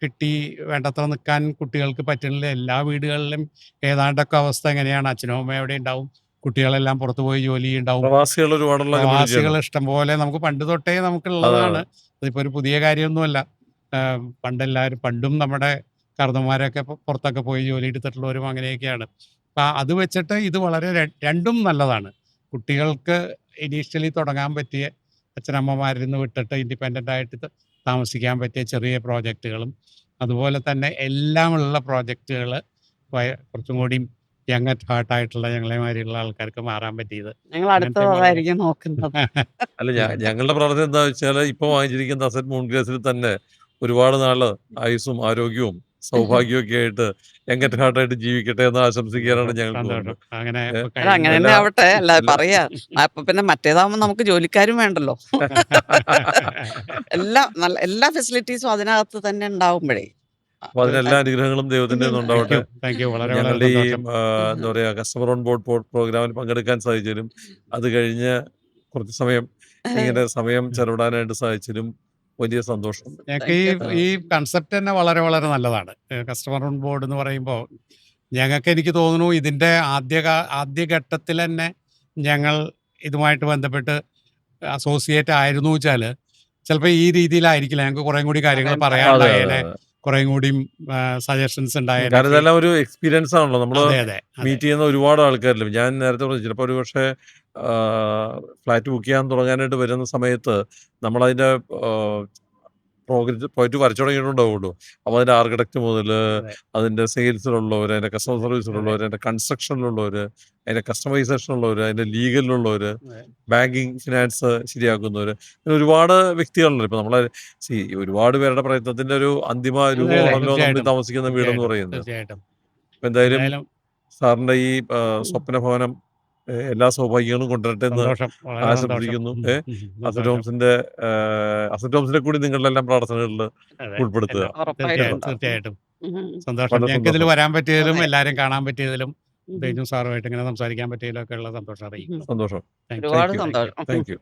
കിട്ടി വേണ്ടത്ര നിൽക്കാൻ കുട്ടികൾക്ക് പറ്റുന്നില്ല. എല്ലാ വീടുകളിലും ഏതാണ്ടൊക്കെ അവസ്ഥ എങ്ങനെയാണ്, അച്ഛനും അമ്മയും എവിടെ ഉണ്ടാവും, കുട്ടികളെല്ലാം പുറത്തു പോയി ജോലി ഉണ്ടാവും. പ്രവാസികൾ ഇഷ്ടംപോലെ നമുക്ക് പണ്ട് തൊട്ടേ നമുക്കുള്ളതാണ്. അതിപ്പോൾ ഒരു പുതിയ കാര്യമൊന്നുമല്ല. പണ്ടും നമ്മുടെ കാരണവന്മാരൊക്കെ പുറത്തൊക്കെ പോയി ജോലി എടുത്തിട്ടുള്ളവരും അങ്ങനെയൊക്കെയാണ്. അപ്പം അത് വെച്ചിട്ട് ഇത് വളരെ രണ്ടും നല്ലതാണ്. കുട്ടികൾക്ക് ഇനീഷ്യലി തുടങ്ങാൻ പറ്റിയ അച്ഛനമ്മമാരിൽ നിന്ന് വിട്ടിട്ട് ഇൻഡിപെൻഡൻ്റ് ആയിട്ട് താമസിക്കാൻ പറ്റിയ ചെറിയ പ്രോജക്റ്റുകളും അതുപോലെ തന്നെ എല്ലാമുള്ള പ്രോജക്റ്റുകൾ കുറച്ചും കൂടി യങ് അറ്റ് ഹാർട്ടായിട്ടുള്ള ഞങ്ങളെ മാതിരിയുള്ള ആൾക്കാർക്ക് മാറാൻ പറ്റിയത് ഞങ്ങൾ അടുത്തതായിരിക്കും നോക്കുന്നത്. അല്ല ഞങ്ങളുടെ പ്രവർത്തനം എന്താ വെച്ചാൽ ഇപ്പോൾ വാങ്ങിച്ചിരിക്കുന്ന അസറ്റ് മോൺഗ്രേസിൽ തന്നെ ഒരുപാട് നാള് ആയുസ്സും ആരോഗ്യവും സൗഭാഗ്യവും ഒക്കെ ആയിട്ട് എങ്കറ്റ് ഹാർട്ടായിട്ട് ജീവിക്കട്ടെ എന്ന് ആശംസിക്കാനാണ് ഞങ്ങൾക്ക് സന്തോഷം. തോന്നുന്നത്. അങ്ങനെ ഇപ്പൊ അല്ല അങ്ങനെ തന്നെ ആവട്ടെ. അല്ല പറയാ അപ്പൊ പിന്നെ മറ്റേതാവുമ്പോ നമുക്ക് ജോലിക്കാരും വേണ്ടല്ലോ. എല്ലാ ഫെസിലിറ്റീസും അതിനകത്ത് തന്നെ ഉണ്ടാവുമ്പോഴേ അപ്പൊ അതിനെല്ലാ അനുഗ്രഹങ്ങളും ദൈവത്തിന്റെ ഉണ്ടാവട്ടെ. Thank you. വളരെ വളരെ ഞങ്ങളുടെ ഈ സന്തോഷം. എന്താ പറയാ കസ്റ്റമർ ഓൺ ബോർഡ് പ്രോഗ്രാമിൽ പങ്കെടുക്കാൻ സാധിച്ചതിലും അത് കഴിഞ്ഞ് കുറച്ച് സമയം ഇങ്ങനെ സമയം ചെലവിടാനായിട്ട് സാധിച്ചതിലും വലിയ സന്തോഷം. ഞങ്ങൾക്ക് ഈ കൺസെപ്റ്റ് തന്നെ വളരെ വളരെ നല്ലതാണ്. കസ്റ്റമർ ഓൺ ബോർഡ് എന്ന് പറയുമ്പോൾ ഞങ്ങൾക്ക് എനിക്ക് തോന്നുന്നു ഇതിൻ്റെ ആദ്യഘട്ടത്തിൽ തന്നെ ഞങ്ങൾ ഇതുമായിട്ട് ബന്ധപ്പെട്ട് അസോസിയേറ്റ് ആയിരുന്നു വെച്ചാൽ ചിലപ്പോൾ ഈ രീതിയിലായിരിക്കില്ല. ഞങ്ങൾക്ക് കുറേ കൂടി കാര്യങ്ങൾ പറയാനുണ്ടായേനെ, കുറേ കൂടി സജഷൻസ് ഉണ്ടായേനെ. കാരണം ഇതെല്ലാം ഒരു എക്സ്പീരിയൻസ് ആണല്ലോ. നമ്മൾ അതെ അതെ മീറ്റ് ചെയ്യുന്ന ഒരുപാട് ആൾക്കാരിലും ഞാൻ നേരത്തെ പറഞ്ഞു ചിലപ്പോൾ ഒരു പക്ഷേ ഫ്ലാറ്റ് ബുക്ക് ചെയ്യാൻ തുടങ്ങാനായിട്ട് വരുന്ന സമയത്ത് നമ്മളതിൻ്റെ പ്രോഗ്രസ് പോയിട്ട് വരച്ചു തുടങ്ങിയിട്ടുണ്ടാവുള്ളൂ. അപ്പോൾ അതിൻ്റെ ആർക്കിടെക്ട് മുതൽ അതിൻ്റെ സെയിൽസിലുള്ളവർ, അതിൻ്റെ കസ്റ്റമർ സർവീസിലുള്ളവർ, അതിൻ്റെ കൺസ്ട്രക്ഷനിലുള്ളവർ, അതിൻ്റെ കസ്റ്റമൈസേഷനുള്ളവർ, അതിൻ്റെ ലീഗലിലുള്ളവർ, ബാങ്കിങ് ഫിനാൻസ് ശരിയാക്കുന്നവർ, അങ്ങനെ ഒരുപാട് വ്യക്തികളുണ്ട്. ഇപ്പം നമ്മളെ ഒരുപാട് പേരുടെ പ്രയത്നത്തിൻ്റെ ഒരു അന്തിമ രൂപമാണല്ലോ നമ്മൾ താമസിക്കുന്ന വീടെന്ന് പറയുന്നത്. തീർച്ചയായിട്ടും. അപ്പം എന്തായാലും എന്തായാലും സാറിൻ്റെ ഈ സ്വപ്ന ഭവനം എല്ലാ സൗഭാഗ്യങ്ങളും കൊണ്ടുവരട്ടെ എന്ന് സന്തോഷം. വളരെ സന്തോഷം. ആശംസിക്കുന്നു. അസറ്റ് ഹോംസിനെ കൂടി നിങ്ങളുടെ എല്ലാം പ്രാർത്ഥനകളിൽ അതെ. ഉൾപ്പെടുത്തുക. തീർച്ചയായിട്ടും സന്തോഷം. വളരെ ഞങ്ങൾക്ക് ഇതിൽ സന്തോഷം. വരാൻ പറ്റിയതിലും അതെ. എല്ലാവരും കാണാൻ പറ്റിയതിലും ബൈജു സാറുമായിട്ട് ഇങ്ങനെ സംസാരിക്കാൻ പറ്റിയതിലും ഒക്കെ ഉള്ള സന്തോഷം അറിയിക്കുന്നു. സന്തോഷം. Thank you. ഒരുപാട് Thank you. സന്തോഷം. Thank you.